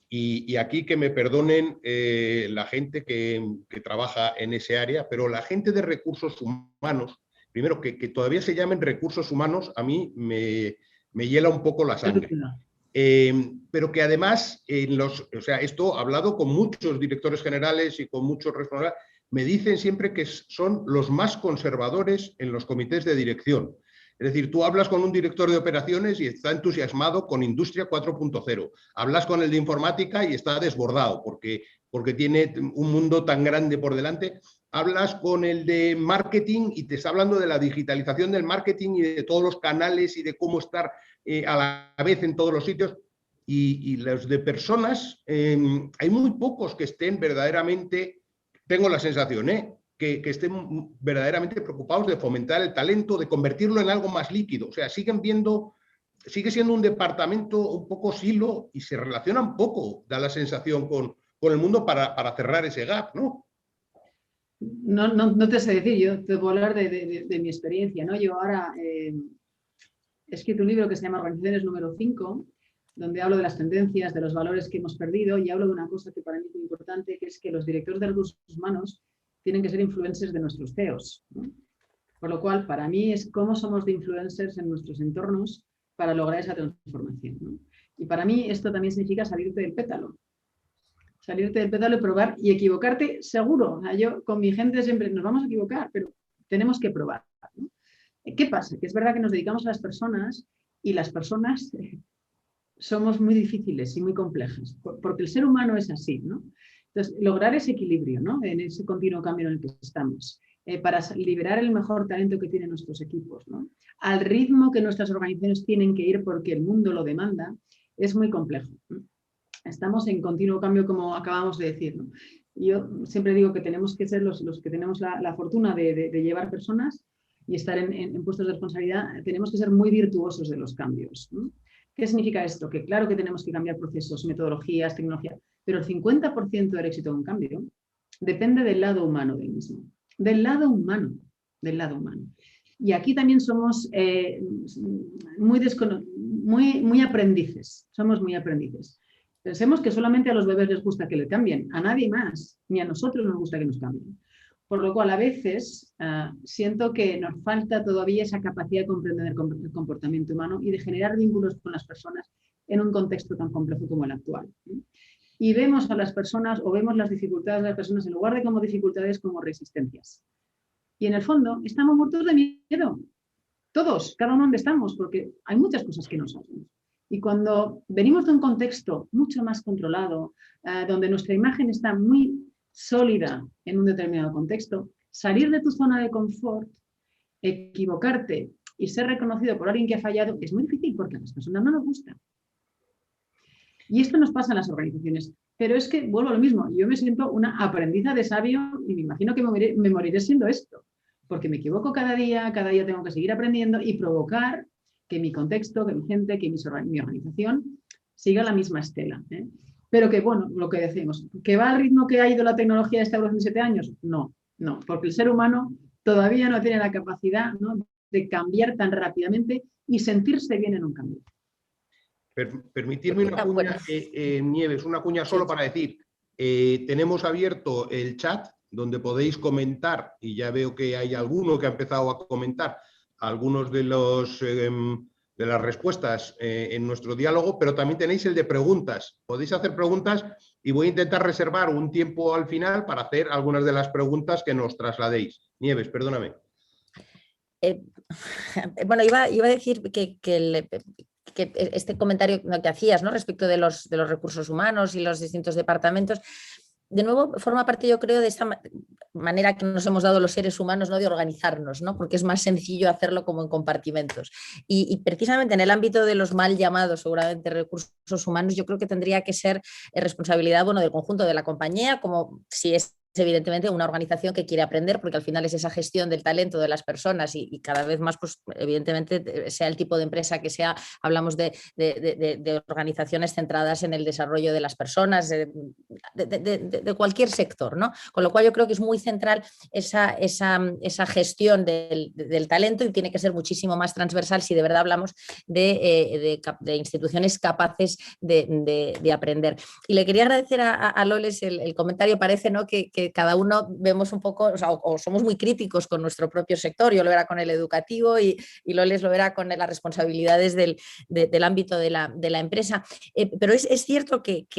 y aquí que me perdonen la gente que trabaja en ese área, pero la gente de recursos humanos, primero que todavía se llamen recursos humanos, a mí me hiela un poco la sangre. Pero que además, esto hablado con muchos directores generales y con muchos responsables, me dicen siempre que son los más conservadores en los comités de dirección. Es decir, tú hablas con un director de operaciones y está entusiasmado con Industria 4.0. Hablas con el de informática y está desbordado porque tiene un mundo tan grande por delante. Hablas con el de marketing y te está hablando de la digitalización del marketing y de todos los canales y de cómo estar a la vez en todos los sitios. Y los de personas, hay muy pocos que estén verdaderamente, tengo la sensación, que estén verdaderamente preocupados de fomentar el talento, de convertirlo en algo más líquido. O sea, sigue siendo un departamento un poco silo y se relaciona un poco, da la sensación, con el mundo para cerrar ese gap, ¿no? No te sé decir, yo te puedo hablar de mi experiencia, ¿no? Yo ahora he escrito un libro que se llama Organizaciones número 5, donde hablo de las tendencias, de los valores que hemos perdido y hablo de una cosa que para mí es muy importante, que es que los directores de recursos humanos tienen que ser influencers de nuestros CEOs, ¿no? Por lo cual, para mí es cómo somos de influencers en nuestros entornos para lograr esa transformación, ¿no? Y para mí esto también significa salirte del pétalo. Salirte del pétalo y probar y equivocarte seguro. O sea, yo con mi gente siempre nos vamos a equivocar, pero tenemos que probar, ¿no? ¿Qué pasa? Que es verdad que nos dedicamos a las personas y las personas somos muy difíciles y muy complejas, porque el ser humano es así, ¿no? Entonces, lograr ese equilibrio, ¿no? En ese continuo cambio en el que estamos, para liberar el mejor talento que tienen nuestros equipos, ¿no? Al ritmo que nuestras organizaciones tienen que ir porque el mundo lo demanda, es muy complejo, ¿no? Estamos en continuo cambio, como acabamos de decir, ¿no? Yo siempre digo que tenemos que ser los que tenemos la fortuna de llevar personas y estar en puestos de responsabilidad, tenemos que ser muy virtuosos de los cambios, ¿no? ¿Qué significa esto? Que claro que tenemos que cambiar procesos, metodologías, tecnología, pero el 50% del éxito de un cambio depende del lado humano del mismo. Del lado humano. Y aquí también somos muy aprendices. Somos muy aprendices. Pensemos que solamente a los bebés les gusta que le cambien, a nadie más, ni a nosotros nos gusta que nos cambien. Por lo cual, a veces siento que nos falta todavía esa capacidad de comprender el comportamiento humano y de generar vínculos con las personas en un contexto tan complejo como el actual. Y vemos a las personas o vemos las dificultades de las personas en lugar de como dificultades, como resistencias. Y en el fondo, estamos muertos de miedo. Todos, cada uno donde estamos, porque hay muchas cosas que no sabemos. Y cuando venimos de un contexto mucho más controlado, donde nuestra imagen está muy sólida en un determinado contexto, salir de tu zona de confort, equivocarte y ser reconocido por alguien que ha fallado es muy difícil porque a las personas no nos gusta. Y esto nos pasa en las organizaciones. Pero es que, vuelvo a lo mismo, yo me siento una aprendiza de sabio y me imagino que me moriré siendo esto. Porque me equivoco cada día tengo que seguir aprendiendo y provocar que mi contexto, que mi gente, que mi organización siga la misma estela, ¿eh? Pero que, bueno, lo que decimos, ¿que va al ritmo que ha ido la tecnología de estos 17 años? No, porque el ser humano todavía no tiene la capacidad, ¿no?, de cambiar tan rápidamente y sentirse bien en un cambio. Permitirme una cuña, Nieves, una cuña solo para decir, tenemos abierto el chat donde podéis comentar, y ya veo que hay alguno que ha empezado a comentar algunos de las respuestas en nuestro diálogo, pero también tenéis el de preguntas. Podéis hacer preguntas y voy a intentar reservar un tiempo al final para hacer algunas de las preguntas que nos trasladéis. Nieves, perdóname. Bueno, iba a decir que este comentario que hacías, ¿no?, respecto de los recursos humanos y los distintos departamentos, de nuevo forma parte, yo creo, de esta manera que nos hemos dado los seres humanos, ¿no?, de organizarnos, ¿no?, porque es más sencillo hacerlo como en compartimentos. Y precisamente en el ámbito de los mal llamados, seguramente, recursos humanos, yo creo que tendría que ser responsabilidad, bueno, del conjunto de la compañía, como si es evidentemente una organización que quiere aprender, porque al final es esa gestión del talento de las personas y cada vez más, pues evidentemente, sea el tipo de empresa que sea, hablamos de organizaciones centradas en el desarrollo de las personas, de cualquier sector, ¿no? Con lo cual yo creo que es muy central esa gestión del talento y tiene que ser muchísimo más transversal si de verdad hablamos de instituciones capaces de aprender. Y le quería agradecer a Loles el comentario. Parece, ¿no?, que cada uno vemos un poco, o somos muy críticos con nuestro propio sector. Yo lo verá con el educativo y Loles lo verá con las responsabilidades del ámbito de la empresa. Pero es cierto que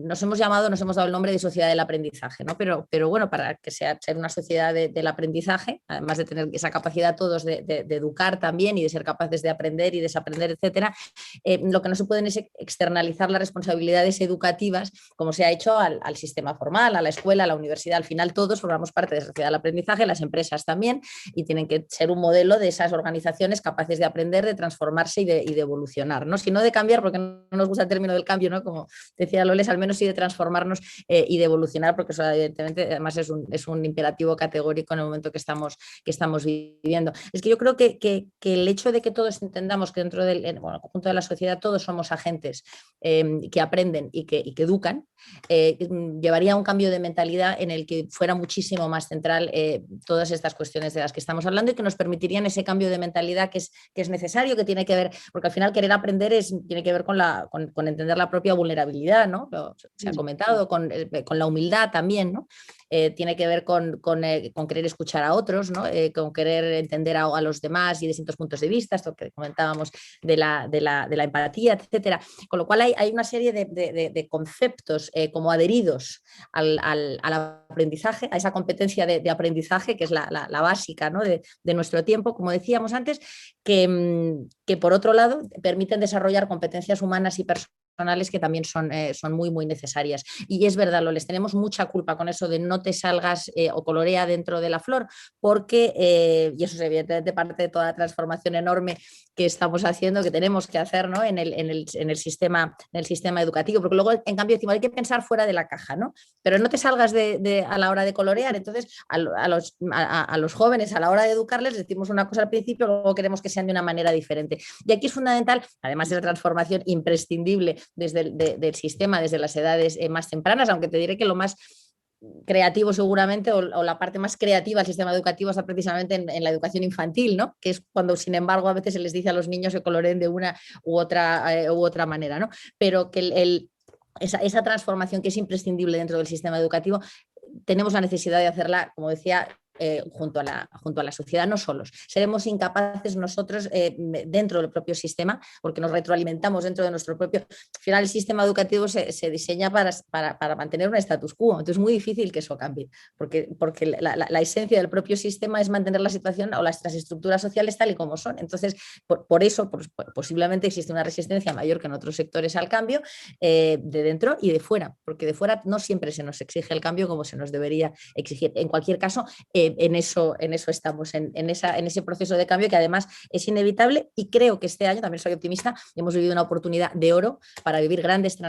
nos hemos dado el nombre de sociedad del aprendizaje, ¿no? Pero bueno, para que ser una sociedad del aprendizaje, además de tener esa capacidad todos de educar también y de ser capaces de aprender y desaprender, etcétera, lo que no se pueden es externalizar las responsabilidades educativas, como se ha hecho al sistema formal, a la escuela, a la universidad. Al final todos formamos parte de la sociedad del aprendizaje, las empresas también, y tienen que ser un modelo de esas organizaciones capaces de aprender, de transformarse y de evolucionar, ¿no? Si no de cambiar, porque no nos gusta el término del cambio, ¿no?, como decía Loles, al menos sí de transformarnos y de evolucionar, porque eso evidentemente además es un imperativo categórico en el momento que estamos viviendo. Es que yo creo que el hecho de que todos entendamos que dentro del conjunto de la sociedad todos somos agentes que aprenden y que educan, llevaría a un cambio de mentalidad en el que fuera muchísimo más central todas estas cuestiones de las que estamos hablando y que nos permitirían ese cambio de mentalidad que es necesario, que tiene que ver, porque al final querer aprender tiene que ver con entender la propia vulnerabilidad, ¿no? Se ha comentado, con la humildad también, ¿no? tiene que ver con querer escuchar a otros, ¿no? Con querer entender a los demás y distintos puntos de vista, esto que comentábamos de la empatía, etcétera. Con lo cual hay una serie de conceptos como adheridos al aprendizaje, a esa competencia de aprendizaje que es la básica, ¿no? de nuestro tiempo, como decíamos antes, que por otro lado permiten desarrollar competencias humanas y personales que también son muy, muy necesarias. Y es verdad, Loles, tenemos mucha culpa con eso de no te salgas o colorea dentro de la flor, porque, y eso es evidentemente parte de toda la transformación enorme que estamos haciendo, que tenemos que hacer, ¿no? en el sistema educativo, porque luego en cambio decimos hay que pensar fuera de la caja, ¿no? Pero no te salgas a la hora de colorear. Entonces a los jóvenes a la hora de educarles decimos una cosa al principio, luego queremos que sean de una manera diferente. Y aquí es fundamental, además de la transformación imprescindible del sistema desde las edades más tempranas, aunque te diré que lo más creativo seguramente o la parte más creativa del sistema educativo está precisamente en la educación infantil, ¿no? Que es cuando sin embargo a veces se les dice a los niños que coloreen de una u otra manera, ¿no? Pero que esa transformación que es imprescindible dentro del sistema educativo tenemos la necesidad de hacerla, como decía, junto a la sociedad, no solos. Seremos incapaces nosotros dentro del propio sistema, porque nos retroalimentamos dentro de nuestro propio... Al final el sistema educativo se diseña para mantener un status quo, entonces es muy difícil que eso cambie, porque la esencia del propio sistema es mantener la situación o las estructuras sociales tal y como son. Entonces, por eso posiblemente existe una resistencia mayor que en otros sectores al cambio, de dentro y de fuera, porque de fuera no siempre se nos exige el cambio como se nos debería exigir. En cualquier caso, en eso estamos, en ese proceso de cambio que además es inevitable, y creo que este año, también soy optimista, hemos vivido una oportunidad de oro para vivir grandes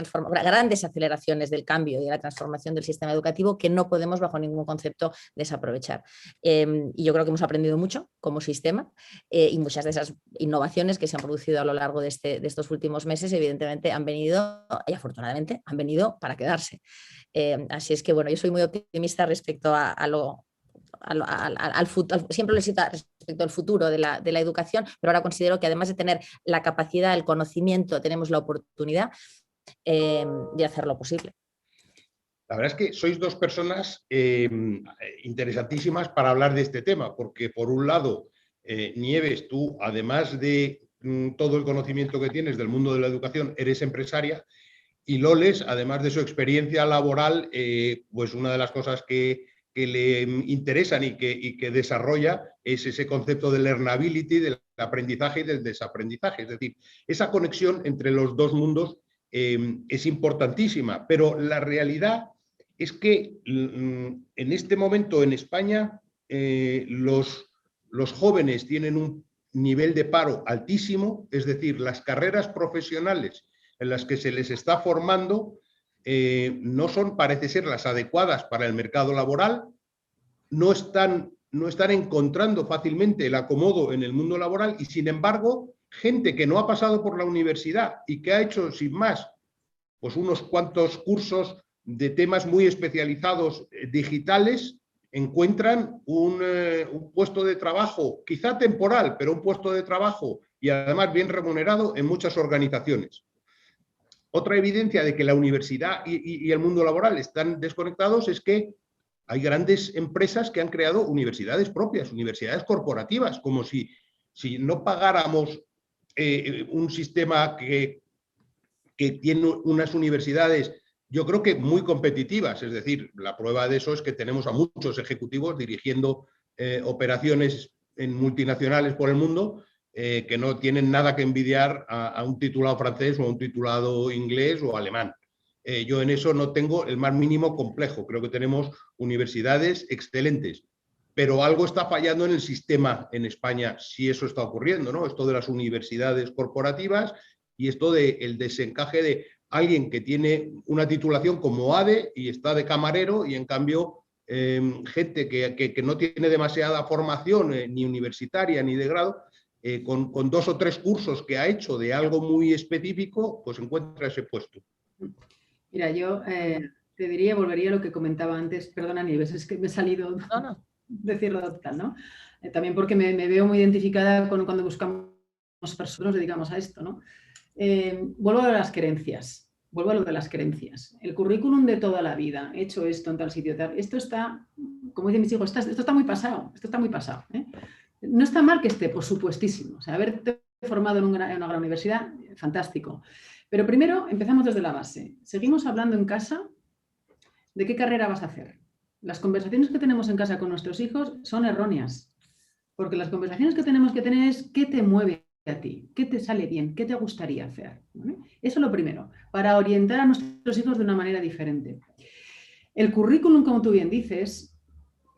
aceleraciones del cambio y de la transformación del sistema educativo que no podemos bajo ningún concepto desaprovechar. Y yo creo que hemos aprendido mucho como sistema, y muchas de esas innovaciones que se han producido a lo largo de estos últimos meses evidentemente han venido, y afortunadamente han venido para quedarse. Así es que bueno, yo soy muy optimista respecto al futuro, siempre lo he sido respecto al futuro de la educación, pero ahora considero que además de tener la capacidad, el conocimiento, tenemos la oportunidad de hacer lo posible. La verdad es que sois dos personas interesantísimas para hablar de este tema, porque por un lado, Nieves, tú, además de todo el conocimiento que tienes del mundo de la educación, eres empresaria, y Loles, además de su experiencia laboral, pues una de las cosas que le interesan y que desarrolla es ese concepto de learnability, del aprendizaje y del desaprendizaje. Es decir, esa conexión entre los dos mundos es importantísima, pero la realidad es que en este momento en España los jóvenes tienen un nivel de paro altísimo, es decir, las carreras profesionales en las que se les está formando no son, parece ser, las adecuadas para el mercado laboral, no están encontrando fácilmente el acomodo en el mundo laboral, y sin embargo, gente que no ha pasado por la universidad y que ha hecho sin más pues unos cuantos cursos de temas muy especializados digitales, encuentran un puesto de trabajo, quizá temporal, pero un puesto de trabajo y además bien remunerado en muchas organizaciones. Otra evidencia de que la universidad y el mundo laboral están desconectados es que hay grandes empresas que han creado universidades propias, universidades corporativas, como si no pagáramos un sistema que tiene unas universidades, yo creo que muy competitivas. Es decir, la prueba de eso es que tenemos a muchos ejecutivos dirigiendo operaciones en multinacionales por el mundo, que no tienen nada que envidiar a un titulado francés o a un titulado inglés o alemán. Yo en eso no tengo el más mínimo complejo. Creo que tenemos universidades excelentes, pero algo está fallando en el sistema en España si eso está ocurriendo, ¿no? Esto de las universidades corporativas y esto del desencaje de alguien que tiene una titulación como ADE y está de camarero, y en cambio gente que no tiene demasiada formación ni universitaria ni de grado, con 2 o 3 cursos que ha hecho de algo muy específico, pues encuentra ese puesto. Mira, yo te diría, volvería a lo que comentaba antes, perdona Nieves, es que me he salido decirlo total, ¿no? También porque me veo muy identificada con cuando buscamos personas, nos dedicamos a esto, ¿no? Vuelvo a las creencias. vuelvo a lo de las creencias. El currículum de toda la vida, he hecho esto en tal sitio, tal, esto está, como dicen mis hijos, esto está muy pasado, esto está muy pasado. No está mal que esté, por supuestísimo. O sea, haberte formado en una gran universidad, fantástico. Pero primero empezamos desde la base. Seguimos hablando en casa de qué carrera vas a hacer. Las conversaciones que tenemos en casa con nuestros hijos son erróneas, porque las conversaciones que tenemos que tener es qué te mueve a ti, qué te sale bien, qué te gustaría hacer. ¿Vale? Eso es lo primero, para orientar a nuestros hijos de una manera diferente. El currículum, como tú bien dices,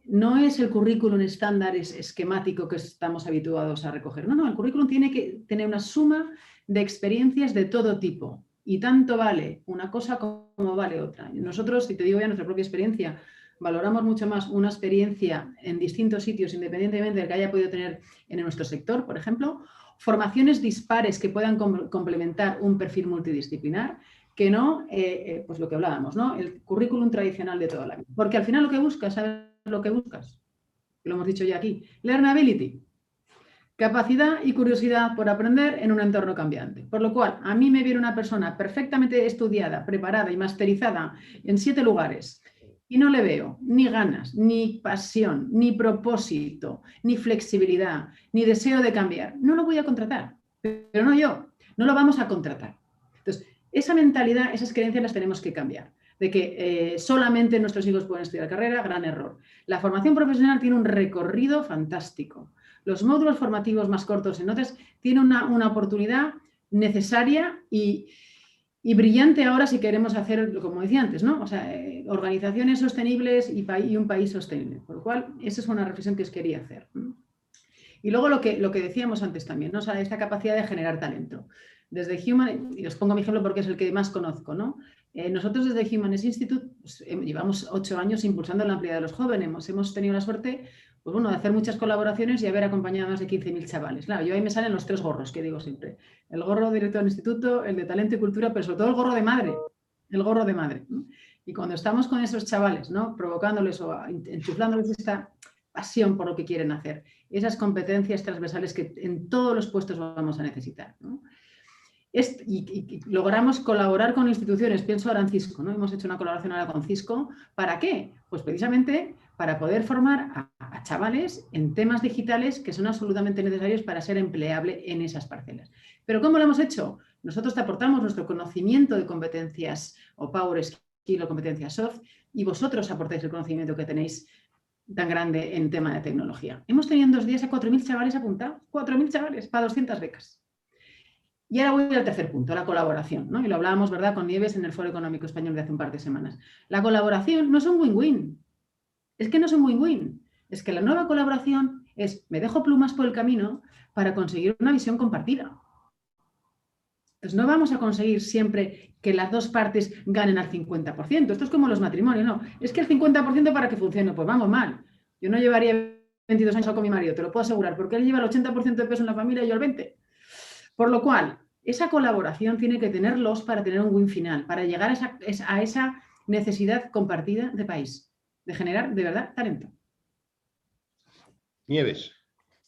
no es el currículum estándar, es esquemático que estamos habituados a recoger. No, el currículum tiene que tener una suma de experiencias de todo tipo. Y tanto vale una cosa como vale otra. Nosotros, si te digo ya nuestra propia experiencia, valoramos mucho más una experiencia en distintos sitios, independientemente de que haya podido tener en nuestro sector, por ejemplo, formaciones dispares que puedan complementar un perfil multidisciplinar, que no, pues lo que hablábamos, ¿no? El currículum tradicional de toda la vida. Porque al final lo que buscas, ¿sabes lo que buscas? Lo hemos dicho ya aquí. Learnability. Capacidad y curiosidad por aprender en un entorno cambiante. Por lo cual, a mí me viene una persona perfectamente estudiada, preparada y masterizada en 7 lugares y no le veo ni ganas, ni pasión, ni propósito, ni flexibilidad, ni deseo de cambiar. No lo voy a contratar, pero no yo, no lo vamos a contratar. Entonces, esa mentalidad, esas creencias las tenemos que cambiar. De que solamente nuestros hijos pueden estudiar carrera, gran error. La formación profesional tiene un recorrido fantástico. Los módulos formativos más cortos en notas tienen una oportunidad necesaria y brillante ahora si queremos hacer, como decía antes, ¿no? O sea, organizaciones sostenibles y un país sostenible. Por lo cual, esa es una reflexión que os quería hacer. Y luego lo que decíamos antes también, ¿no? O sea, esta capacidad de generar talento. Desde Human, y os pongo mi ejemplo porque es el que más conozco, ¿no? Nosotros desde Humanist Institute pues, llevamos 8 años impulsando la ampliedad de los jóvenes. Hemos tenido la suerte pues bueno, de hacer muchas colaboraciones y haber acompañado a más de 15.000 chavales. Claro, yo ahí me salen los 3 gorros que digo siempre. El gorro de director del instituto, el de talento y cultura, pero sobre todo el gorro de madre. El gorro de madre. ¿No? Y cuando estamos con esos chavales, ¿no? Provocándoles o enchuflándoles esta pasión por lo que quieren hacer, esas competencias transversales que en todos los puestos vamos a necesitar, ¿no? Y logramos colaborar con instituciones, pienso ahora en Cisco, ¿no? Hemos hecho una colaboración ahora con Cisco. ¿Para qué? Pues precisamente para poder formar a chavales en temas digitales que son absolutamente necesarios para ser empleable en esas parcelas. ¿Pero cómo lo hemos hecho? Nosotros te aportamos nuestro conocimiento de competencias o power skill o competencias soft y vosotros aportáis el conocimiento que tenéis tan grande en tema de tecnología. Hemos tenido en 2 días a 4.000 chavales apuntados, 4.000 chavales para 200 becas. Y ahora voy al tercer punto, la colaboración, ¿no? Y lo hablábamos, ¿verdad?, con Nieves en el Foro Económico Español de hace un par de semanas. La colaboración no es un win-win. Es que no es un win-win. Es que la nueva colaboración es, me dejo plumas por el camino para conseguir una visión compartida. Entonces no vamos a conseguir siempre que las 2 partes ganen al 50%. Esto es como los matrimonios, ¿no? Es que el 50% para que funcione, pues vamos mal. Yo no llevaría 22 años con mi marido, te lo puedo asegurar, porque él lleva el 80% de peso en la familia y yo el 20%. Por lo cual, esa colaboración tiene que tenerlos para tener un win final, para llegar a esa necesidad compartida de país, de generar de verdad talento. Nieves.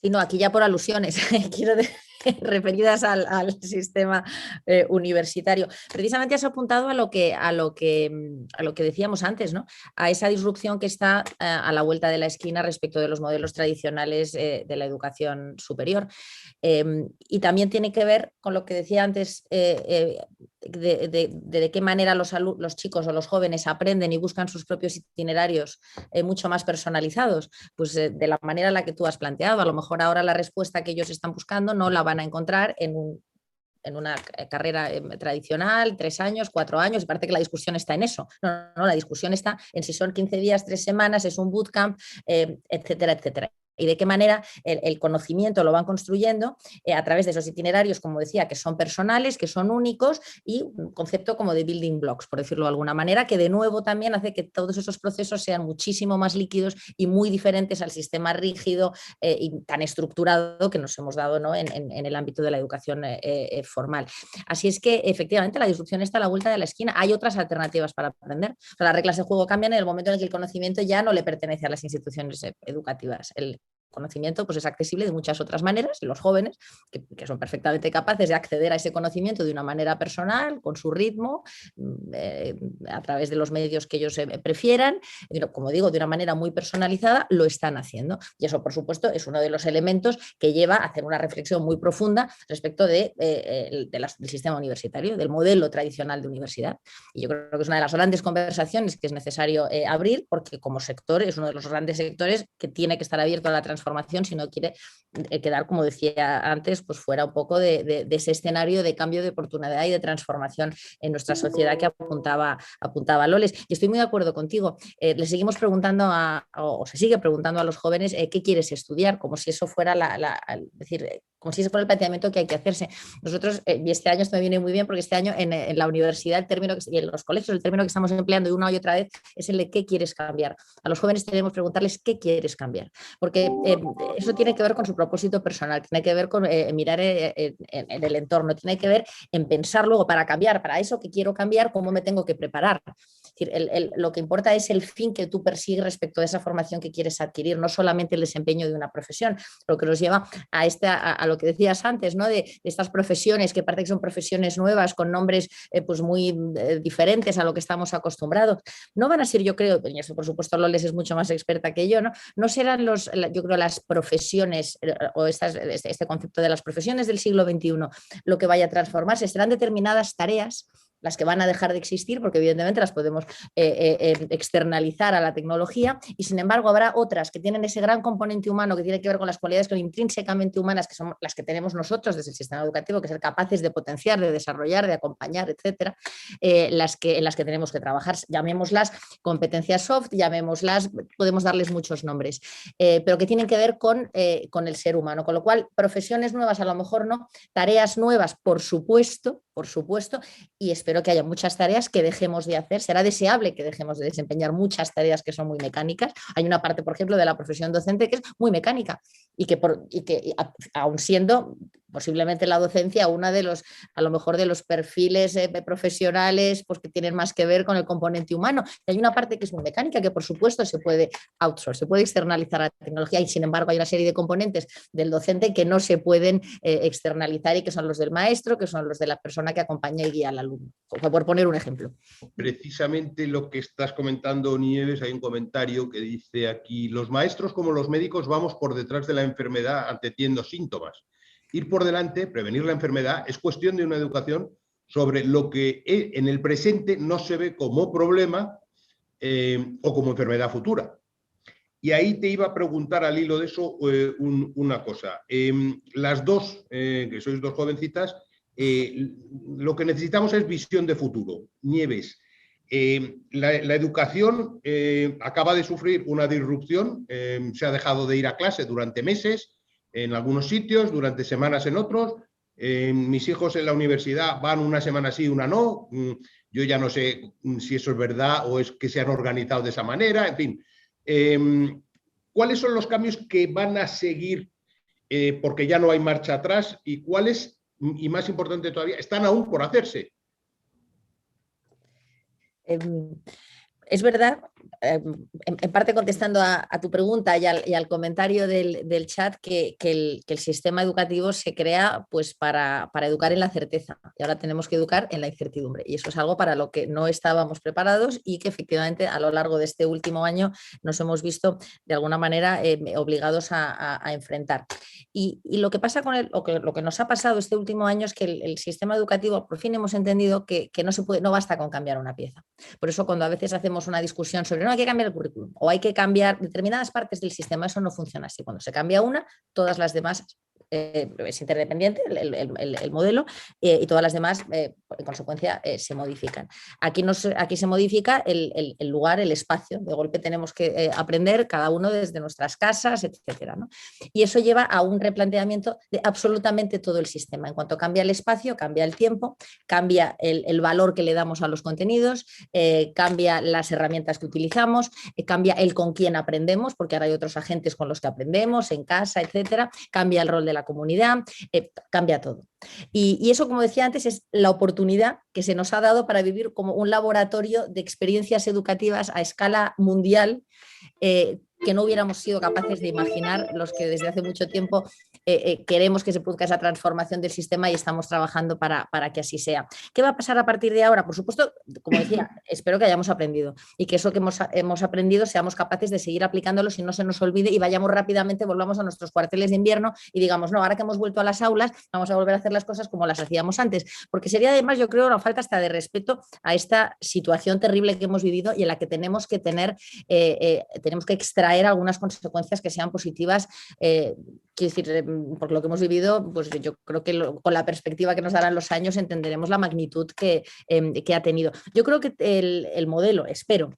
Sí, no, aquí ya por alusiones, quiero decir, referidas al sistema universitario. Precisamente has apuntado a lo que decíamos antes, ¿no? A esa disrupción que está a la vuelta de la esquina respecto de los modelos tradicionales de la educación superior. Y también tiene que ver con lo que decía antes, de qué manera los chicos o los jóvenes aprenden y buscan sus propios itinerarios mucho más personalizados, pues de la manera en la que tú has planteado. A lo mejor ahora la respuesta que ellos están buscando no la van a encontrar en una carrera tradicional, 3 años, 4 años, y parece que la discusión está en eso. No, la discusión está en si son 15 días, 3 semanas, es un bootcamp, etcétera, etcétera. Y de qué manera el conocimiento lo van construyendo a través de esos itinerarios, como decía, que son personales, que son únicos, y un concepto como de building blocks, por decirlo de alguna manera, que de nuevo también hace que todos esos procesos sean muchísimo más líquidos y muy diferentes al sistema rígido y tan estructurado que nos hemos dado, ¿no?, en el ámbito de la educación formal. Así es que efectivamente la disrupción está a la vuelta de la esquina. Hay otras alternativas para aprender. O sea, las reglas de juego cambian en el momento en el que el conocimiento ya no le pertenece a las instituciones educativas. conocimiento pues es accesible de muchas otras maneras, y los jóvenes, que son perfectamente capaces de acceder a ese conocimiento de una manera personal, con su ritmo, a través de los medios que ellos prefieran, como digo, de una manera muy personalizada, lo están haciendo. Y eso, por supuesto, es uno de los elementos que lleva a hacer una reflexión muy profunda respecto del sistema universitario, del modelo tradicional de universidad. Y yo creo que es una de las grandes conversaciones que es necesario abrir, porque como sector es uno de los grandes sectores que tiene que estar abierto a la transformación si no quiere quedar, como decía antes, pues fuera un poco de ese escenario de cambio de oportunidad y de transformación en nuestra sociedad que apuntaba Loles. Y estoy muy de acuerdo contigo. Le seguimos preguntando o se sigue preguntando a los jóvenes qué quieres estudiar, como si eso fuera decir, como si ese fuera el planteamiento que hay que hacerse. Nosotros, y este año esto me viene muy bien, porque este año en la universidad el término y en los colegios el término que estamos empleando de una y otra vez es el de qué quieres cambiar. A los jóvenes tenemos que preguntarles qué quieres cambiar, porque eso tiene que ver con su propósito personal, tiene que ver con mirar en el entorno, tiene que ver en pensar luego para cambiar, para eso que quiero cambiar, cómo me tengo que preparar. Es decir, lo que importa es el fin que tú persigues respecto a esa formación que quieres adquirir, no solamente el desempeño de una profesión, lo que nos lleva a lo que decías antes, ¿no? de estas profesiones que parece que son profesiones nuevas con nombres pues muy diferentes a lo que estamos acostumbrados. No van a ser, yo creo, y eso por supuesto Loles es mucho más experta que yo, no serán yo creo las profesiones o este concepto de las profesiones del siglo XXI lo que vaya a transformarse, serán determinadas tareas las que van a dejar de existir, porque evidentemente las podemos externalizar a la tecnología, y sin embargo habrá otras que tienen ese gran componente humano que tiene que ver con las cualidades que son intrínsecamente humanas, que son las que tenemos nosotros desde el sistema educativo, que ser capaces de potenciar, de desarrollar, de acompañar, etcétera, en las que tenemos que trabajar, llamémoslas competencias soft, llamémoslas, podemos darles muchos nombres, pero que tienen que ver con el ser humano, con lo cual profesiones nuevas a lo mejor no, tareas nuevas por supuesto, y espero que haya muchas tareas que dejemos de hacer. Será deseable que dejemos de desempeñar muchas tareas que son muy mecánicas. Hay una parte, por ejemplo, de la profesión docente que es muy mecánica y que aun siendo posiblemente la docencia una de los, a lo mejor de los perfiles profesionales pues, que tienen más que ver con el componente humano. Y hay una parte que es muy mecánica que por supuesto se puede outsource, se puede externalizar a la tecnología, y sin embargo hay una serie de componentes del docente que no se pueden externalizar y que son los del maestro, que son los de la persona que acompaña y guía al alumno, por poner un ejemplo. Precisamente lo que estás comentando, Nieves, hay un comentario que dice aquí: los maestros como los médicos vamos por detrás de la enfermedad anteviendo síntomas. Ir por delante, prevenir la enfermedad, es cuestión de una educación sobre lo que en el presente no se ve como problema o como enfermedad futura. Y ahí te iba a preguntar al hilo de eso una cosa. Las dos, que sois dos jovencitas, lo que necesitamos es visión de futuro. Nieves, la educación acaba de sufrir una disrupción, se ha dejado de ir a clase durante meses, en algunos sitios, durante semanas en otros. Mis hijos en la universidad van una semana sí, una no. Yo ya no sé si eso es verdad o es que se han organizado de esa manera, en fin. ¿Cuáles son los cambios que van a seguir porque ya no hay marcha atrás, y cuáles, y más importante todavía, están aún por hacerse? Es verdad, en parte contestando a tu pregunta y al comentario del chat, que el sistema educativo se crea pues, para educar en la certeza, y ahora tenemos que educar en la incertidumbre, y eso es algo para lo que no estábamos preparados y que efectivamente a lo largo de este último año nos hemos visto de alguna manera obligados a enfrentar. Y lo que pasa con lo que nos ha pasado este último año es que el sistema educativo, por fin hemos entendido que no basta con cambiar una pieza. Por eso cuando a veces hacemos una discusión sobre no hay que cambiar el currículum o hay que cambiar determinadas partes del sistema, eso no funciona así. Cuando se cambia una, todas las demás es interdependiente el modelo y todas las demás en consecuencia se modifican. Aquí se modifica el lugar, el espacio. De golpe tenemos que aprender cada uno desde nuestras casas, etcétera, ¿no? Y eso lleva a un replanteamiento de absolutamente todo el sistema. En cuanto cambia el espacio, cambia el tiempo, cambia el valor que le damos a los contenidos, cambia las herramientas que utilizamos, cambia el con quién aprendemos, porque ahora hay otros agentes con los que aprendemos, en casa, etcétera, cambia el rol de la comunidad, cambia todo. Y eso, como decía antes, es la oportunidad que se nos ha dado para vivir como un laboratorio de experiencias educativas a escala mundial, que no hubiéramos sido capaces de imaginar los que desde hace mucho tiempo queremos que se produzca esa transformación del sistema y estamos trabajando para que así sea. ¿Qué va a pasar a partir de ahora? Por supuesto, como decía, espero que hayamos aprendido y que eso que hemos aprendido seamos capaces de seguir aplicándolo, si no se nos olvide, y vayamos rápidamente, volvamos a nuestros cuarteles de invierno y digamos, no, ahora que hemos vuelto a las aulas, vamos a volver a hacer las cosas como las hacíamos antes, porque sería además, yo creo, una falta hasta de respeto a esta situación terrible que hemos vivido y en la que tenemos que tenemos que extraer algunas consecuencias que sean positivas. Quiero decir, por lo que hemos vivido, pues yo creo que con la perspectiva que nos darán los años entenderemos la magnitud que ha tenido. Yo creo que el modelo, espero,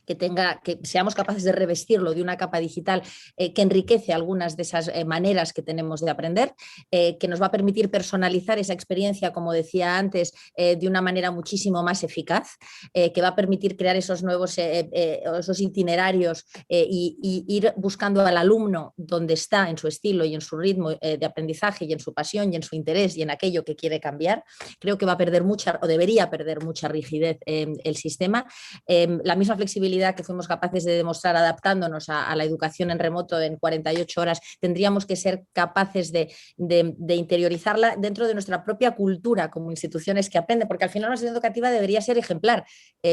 que seamos capaces de revestirlo de una capa digital que enriquece algunas de esas maneras que tenemos de aprender, que nos va a permitir personalizar esa experiencia, como decía antes, de una manera muchísimo más eficaz, que va a permitir crear esos nuevos esos itinerarios y ir buscando al alumno donde está, en su estilo y en su ritmo de aprendizaje y en su pasión y en su interés y en aquello que quiere cambiar. Creo que va a perder mucha, o debería perder mucha rigidez el sistema. La misma flexibilidad que fuimos capaces de demostrar adaptándonos a la educación en remoto en 48 horas, tendríamos que ser capaces de interiorizarla dentro de nuestra propia cultura como instituciones que aprenden, porque al final una institución educativa debería ser ejemplar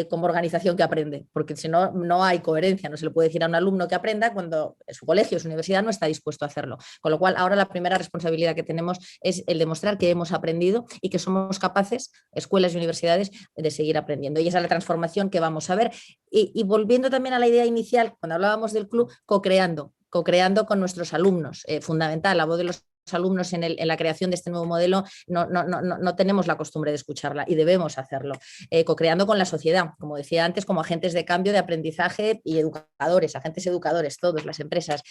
como organización que aprende, porque si no, no hay coherencia, no se le puede decir a un alumno que aprenda cuando su colegio, su universidad no está dispuesto a hacerlo. Con lo cual, ahora la primera responsabilidad que tenemos es el demostrar que hemos aprendido y que somos capaces, escuelas y universidades, de seguir aprendiendo. Y esa es la transformación que vamos a ver. Y volviendo también a la idea inicial, cuando hablábamos del club, co-creando con nuestros alumnos, fundamental, la voz de los alumnos en la creación de este nuevo modelo, no tenemos la costumbre de escucharla y debemos hacerlo, co-creando con la sociedad, como decía antes, como agentes de cambio, de aprendizaje y educadores, agentes educadores, todas las empresas.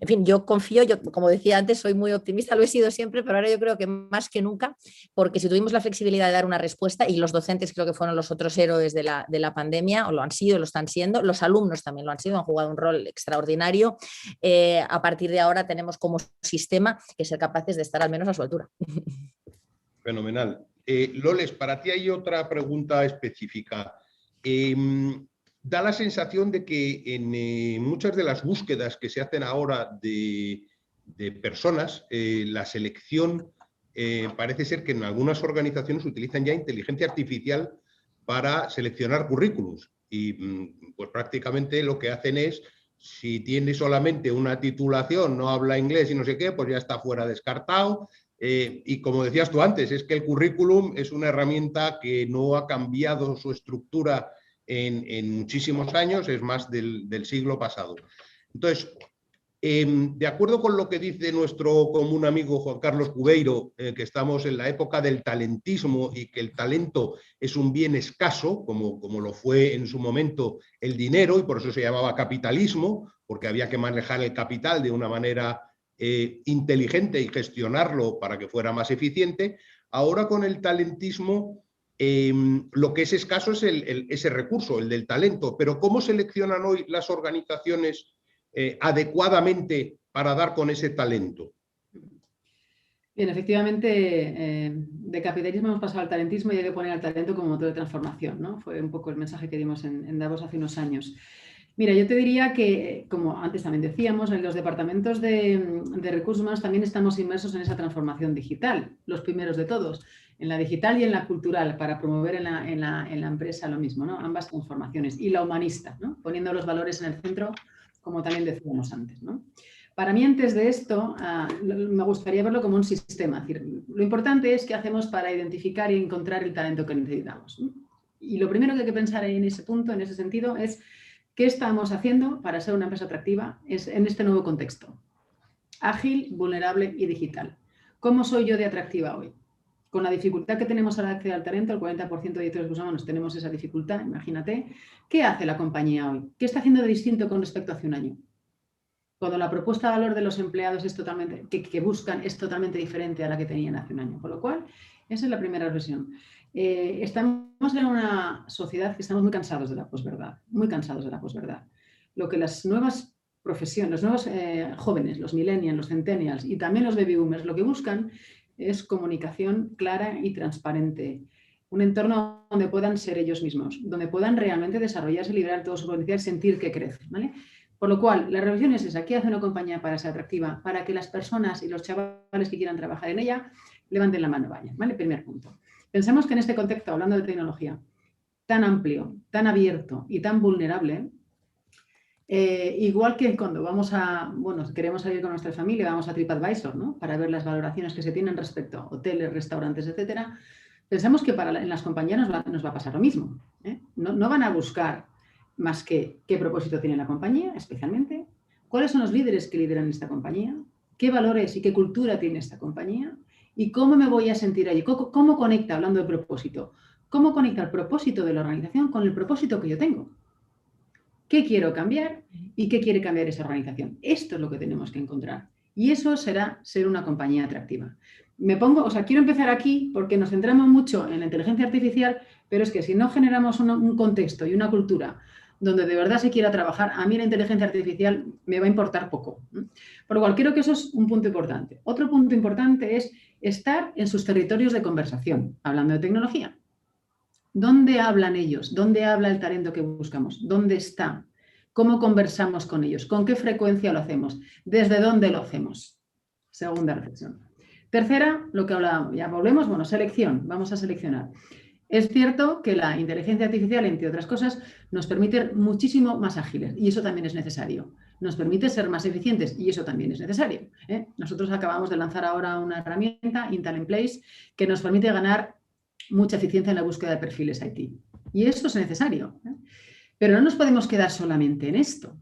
En fin, yo confío, como decía antes, soy muy optimista, lo he sido siempre, pero ahora yo creo que más que nunca, porque si tuvimos la flexibilidad de dar una respuesta, y los docentes creo que fueron los otros héroes de la pandemia, o lo han sido, lo están siendo, los alumnos también lo han sido, han jugado un rol extraordinario, a partir de ahora tenemos como sistema que ser capaces de estar al menos a su altura. Fenomenal. Loles, para ti hay otra pregunta específica. Da la sensación de que en muchas de las búsquedas que se hacen ahora de personas, la selección parece ser que en algunas organizaciones utilizan ya inteligencia artificial para seleccionar currículums y pues prácticamente lo que hacen es, si tiene solamente una titulación, no habla inglés y no sé qué, pues ya está fuera, descartado. Y como decías tú antes, es que el currículum es una herramienta que no ha cambiado su estructura en muchísimos años, es más del siglo pasado. Entonces, de acuerdo con lo que dice nuestro común amigo Juan Carlos Cubeiro, que estamos en la época del talentismo y que el talento es un bien escaso, como lo fue en su momento el dinero, y por eso se llamaba capitalismo, porque había que manejar el capital de una manera inteligente y gestionarlo para que fuera más eficiente. Ahora con el talentismo lo que es escaso es ese recurso, el del talento. Pero ¿cómo seleccionan hoy las organizaciones adecuadamente para dar con ese talento? Bien, efectivamente, de capitalismo hemos pasado al talentismo y hay que poner al talento como motor de transformación, ¿no? Fue un poco el mensaje que dimos en Davos hace unos años. Mira, yo te diría que, como antes también decíamos, en los departamentos de recursos humanos también estamos inmersos en esa transformación digital, los primeros de todos, en la digital y en la cultural, para promover en la empresa lo mismo, ¿no? Ambas transformaciones, y la humanista, ¿no? Poniendo los valores en el centro, como también decíamos antes, ¿no? Para mí, antes de esto, me gustaría verlo como un sistema. Es decir, lo importante es qué hacemos para identificar y encontrar el talento que necesitamos, ¿no? Y lo primero que hay que pensar en ese punto, en ese sentido, es ¿qué estamos haciendo para ser una empresa atractiva en este nuevo contexto? Ágil, vulnerable y digital. ¿Cómo soy yo de atractiva hoy? Con la dificultad que tenemos al acceder al talento, el 40% de directores humanos tenemos esa dificultad, imagínate. ¿Qué hace la compañía hoy? ¿Qué está haciendo de distinto con respecto a hace un año? Cuando la propuesta de valor de los empleados es que buscan es totalmente diferente a la que tenían hace un año. Con lo cual, esa es la primera reflexión. Estamos en una sociedad que estamos muy cansados de la posverdad, muy cansados de la posverdad. Lo que las nuevas profesiones, los nuevos jóvenes, los millennials, los centennials y también los baby boomers, lo que buscan es comunicación clara y transparente. Un entorno donde puedan ser ellos mismos, donde puedan realmente desarrollarse, liberar todo su potencial, sentir que crecen, ¿vale? Por lo cual, la reflexión es esa: ¿qué hace una compañía para ser atractiva? Para que las personas y los chavales que quieran trabajar en ella levanten la mano y vayan, ¿vale? Primer punto. Pensemos que en este contexto, hablando de tecnología, tan amplio, tan abierto y tan vulnerable, igual que cuando vamos a, bueno, queremos salir con nuestra familia, vamos a TripAdvisor, ¿no? Para ver las valoraciones que se tienen respecto a hoteles, restaurantes, etcétera. Pensamos que en las compañías nos va a pasar lo mismo, ¿eh? No van a buscar más que qué propósito tiene la compañía, especialmente, cuáles son los líderes que lideran esta compañía, qué valores y qué cultura tiene esta compañía y cómo me voy a sentir allí, cómo conecta, hablando de propósito, cómo conecta el propósito de la organización con el propósito que yo tengo. ¿Qué quiero cambiar y qué quiere cambiar esa organización? Esto es lo que tenemos que encontrar. Y eso será ser una compañía atractiva. Quiero empezar aquí porque nos centramos mucho en la inteligencia artificial, pero es que si no generamos un contexto y una cultura donde de verdad se quiera trabajar, a mí la inteligencia artificial me va a importar poco. Por lo cual, creo que eso es un punto importante. Otro punto importante es estar en sus territorios de conversación, hablando de tecnología. ¿Dónde hablan ellos? ¿Dónde habla el talento que buscamos? ¿Dónde está? ¿Cómo conversamos con ellos? ¿Con qué frecuencia lo hacemos? ¿Desde dónde lo hacemos? Segunda reflexión. Tercera, lo que hablábamos, ya volvemos, bueno, selección, vamos a seleccionar. Es cierto que la inteligencia artificial, entre otras cosas, nos permite muchísimo más ágiles y eso también es necesario. Nos permite ser más eficientes y eso también es necesario, ¿eh? Nosotros acabamos de lanzar ahora una herramienta, Intalent Place, que nos permite ganar mucha eficiencia en la búsqueda de perfiles IT. Y eso es necesario, ¿eh? Pero no nos podemos quedar solamente en esto.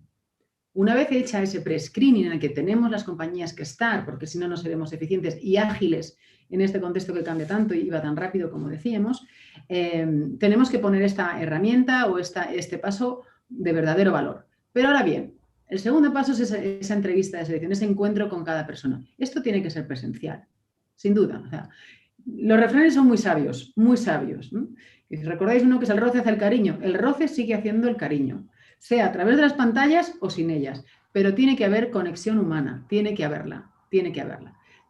Una vez hecha ese pre-screening en el que tenemos las compañías que estar, porque si no, no seremos eficientes y ágiles en este contexto que cambia tanto y va tan rápido como decíamos, tenemos que poner esta herramienta o este paso de verdadero valor. Pero ahora bien, el segundo paso es esa entrevista de selección, ese encuentro con cada persona. Esto tiene que ser presencial, sin duda. O sea, los refranes son muy sabios, ¿no? Y si recordáis uno que es el roce hace el cariño, el roce sigue haciendo el cariño, sea a través de las pantallas o sin ellas, pero tiene que haber conexión humana, tiene que haberla.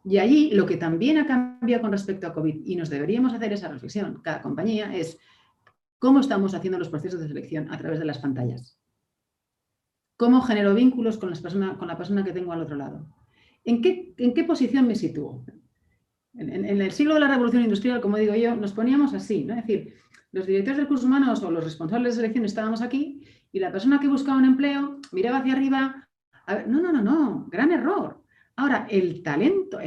Y allí lo que también ha cambiado con respecto a COVID, y nos deberíamos hacer esa reflexión, cada compañía, es cómo estamos haciendo los procesos de selección a través de las pantallas. ¿Cómo genero vínculos con la persona que tengo al otro lado? ¿En qué posición me sitúo? En el siglo de la revolución industrial, como digo yo, nos poníamos así, ¿no? Es decir, los directores de recursos humanos o los responsables de selección estábamos aquí y la persona que buscaba un empleo miraba hacia arriba. A ver, no, gran error. Ahora, el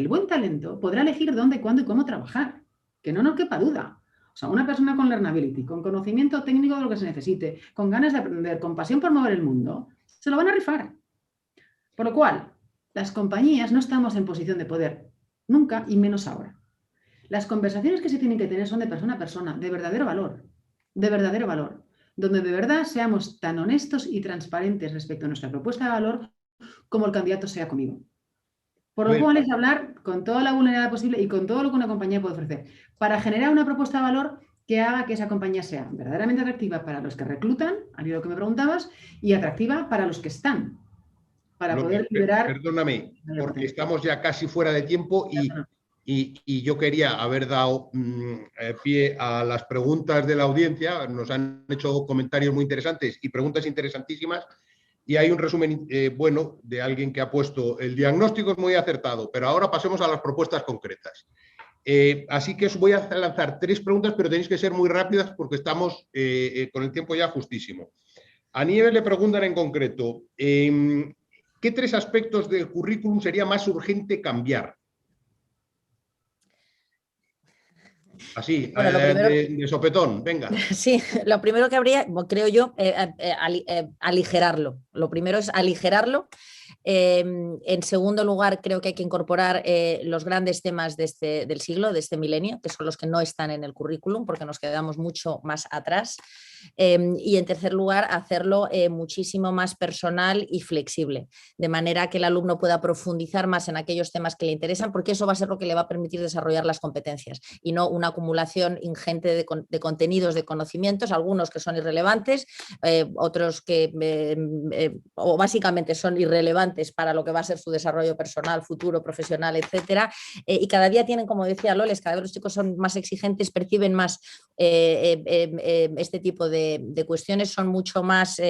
buen talento, podrá elegir dónde, cuándo y cómo trabajar. Que no nos quepa duda. O sea, una persona con learnability, con conocimiento técnico de lo que se necesite, con ganas de aprender, con pasión por mover el mundo, se lo van a rifar. Por lo cual, las compañías no estamos en posición de poder. Nunca y menos ahora. Las conversaciones que se tienen que tener son de persona a persona, de verdadero valor, donde de verdad seamos tan honestos y transparentes respecto a nuestra propuesta de valor como el candidato sea conmigo. Por lo cual es hablar con toda la vulnerabilidad posible y con todo lo que una compañía puede ofrecer, para generar una propuesta de valor que haga que esa compañía sea verdaderamente atractiva para los que reclutan, al hilo que me preguntabas, y atractiva para los que están. Para poder liberar... Perdóname, porque estamos ya casi fuera de tiempo y yo quería haber dado pie a las preguntas de la audiencia. Nos han hecho comentarios muy interesantes y preguntas interesantísimas y hay un resumen bueno de alguien que ha puesto: el diagnóstico es muy acertado, pero ahora pasemos a las propuestas concretas. Así que os voy a lanzar 3 preguntas, pero tenéis que ser muy rápidas porque estamos con el tiempo ya justísimo. A Nieves le preguntan en concreto: ¿qué 3 aspectos del currículum sería más urgente cambiar? Así, bueno, de sopetón, venga. Sí, lo primero que habría, creo yo, aligerarlo. Lo primero es aligerarlo. En segundo lugar, creo que hay que incorporar los grandes temas del siglo, de este milenio, que son los que no están en el currículum porque nos quedamos mucho más atrás. Y en tercer lugar, hacerlo muchísimo más personal y flexible, de manera que el alumno pueda profundizar más en aquellos temas que le interesan, porque eso va a ser lo que le va a permitir desarrollar las competencias y no una acumulación ingente de contenidos, de conocimientos, algunos que son irrelevantes, otros que o básicamente son irrelevantes para lo que va a ser su desarrollo personal, futuro, profesional, etcétera. Y cada día tienen, como decía Loles, cada vez los chicos son más exigentes, perciben más este tipo de cuestiones son mucho más,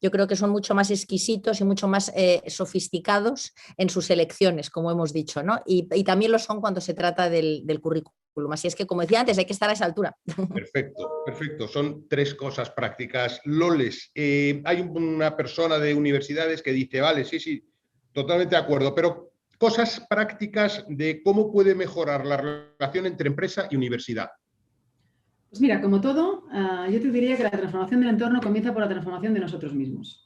yo creo que son mucho más exquisitos y mucho más sofisticados en sus elecciones, como hemos dicho, ¿no? Y también lo son cuando se trata del currículum. Así es que, como decía antes, hay que estar a esa altura. Perfecto, perfecto. Son 3 cosas prácticas. Loles, hay una persona de universidades que dice, vale, sí, totalmente de acuerdo, pero cosas prácticas de cómo puede mejorar la relación entre empresa y universidad. Pues mira, como todo, yo te diría que la transformación del entorno comienza por la transformación de nosotros mismos.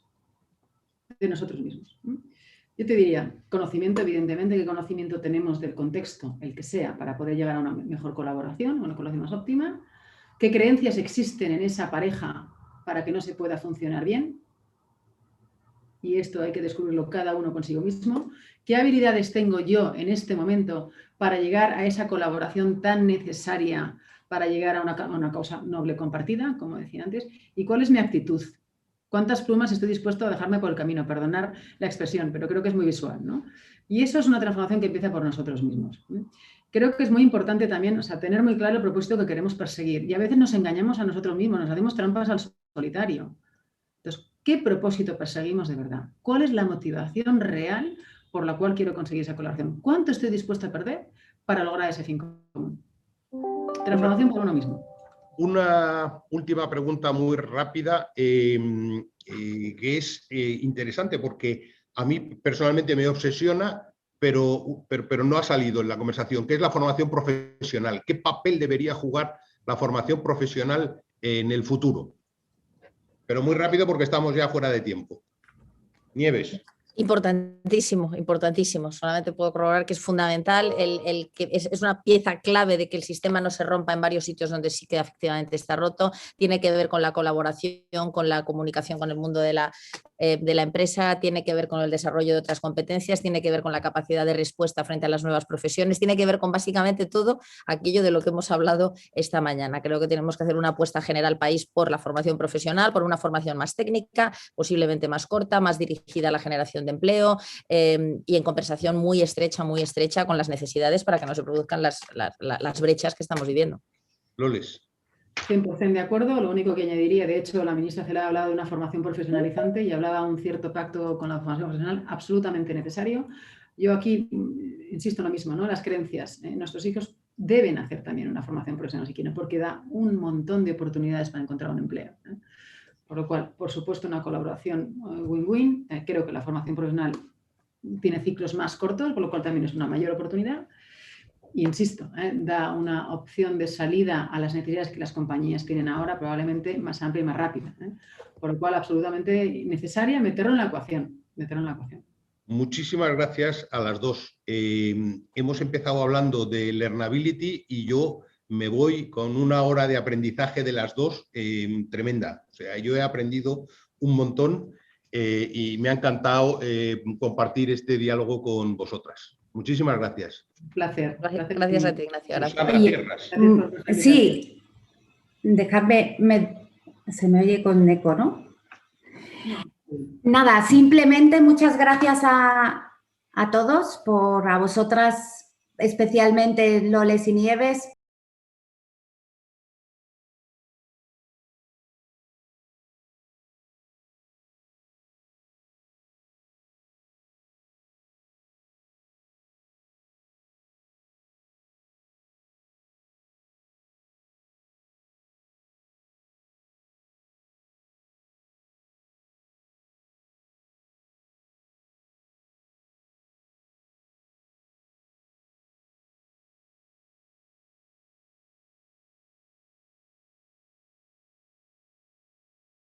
Yo te diría, conocimiento, evidentemente, ¿qué conocimiento tenemos del contexto, el que sea, para poder llegar a una mejor colaboración, una colaboración más óptima? ¿Qué creencias existen en esa pareja para que no se pueda funcionar bien? Y esto hay que descubrirlo cada uno consigo mismo. ¿Qué habilidades tengo yo en este momento para llegar a esa colaboración tan necesaria para llegar a una causa noble compartida, como decía antes? ¿Y cuál es mi actitud? ¿Cuántas plumas estoy dispuesto a dejarme por el camino? Perdonar la expresión, pero creo que es muy visual, ¿no? Y eso es una transformación que empieza por nosotros mismos. Creo que es muy importante también, tener muy claro el propósito que queremos perseguir. Y a veces nos engañamos a nosotros mismos, nos hacemos trampas al solitario. Entonces, ¿qué propósito perseguimos de verdad? ¿Cuál es la motivación real por la cual quiero conseguir esa colaboración? ¿Cuánto estoy dispuesto a perder para lograr ese fin común? Transformación por uno mismo. Una última pregunta muy rápida que es interesante porque a mí personalmente me obsesiona, pero no ha salido en la conversación, que es la formación profesional. ¿Qué papel debería jugar la formación profesional en el futuro? Pero muy rápido porque estamos ya fuera de tiempo. Nieves. Importantísimo, importantísimo. Solamente puedo corroborar que es fundamental, el que es una pieza clave de que el sistema no se rompa en varios sitios donde sí que efectivamente está roto. Tiene que ver con la colaboración, con la comunicación con el mundo de la empresa, tiene que ver con el desarrollo de otras competencias, tiene que ver con la capacidad de respuesta frente a las nuevas profesiones, tiene que ver con básicamente todo aquello de lo que hemos hablado esta mañana. Creo que tenemos que hacer una apuesta general país por la formación profesional, por una formación más técnica, posiblemente más corta, más dirigida a la generación de empleo y en conversación muy estrecha con las necesidades para que no se produzcan las brechas que estamos viviendo. Loles. 100% de acuerdo. Lo único que añadiría, de hecho, la ministra Celaá ha hablado de una formación profesionalizante y hablaba de un cierto pacto con la formación profesional absolutamente necesario. Yo aquí insisto en lo mismo, ¿no? Las creencias. Nuestros hijos deben hacer también una formación profesional si quieren, porque da un montón de oportunidades para encontrar un empleo. Por lo cual, por supuesto, una colaboración win-win. Creo que la formación profesional tiene ciclos más cortos, por lo cual también es una mayor oportunidad. Y insisto, da una opción de salida a las necesidades que las compañías tienen ahora, probablemente más amplia y más rápida. Por lo cual, absolutamente necesaria meterlo en la ecuación. Muchísimas gracias a las dos. Hemos empezado hablando de Learnability y yo me voy con una hora de aprendizaje de las dos tremenda. O sea, yo he aprendido un montón y me ha encantado compartir este diálogo con vosotras. Muchísimas gracias. Un placer. Gracias a ti, Ignacio. Gracias. Sí, dejadme, se me oye con eco, ¿no? Nada, simplemente muchas gracias a todos, a vosotras especialmente Loles y Nieves,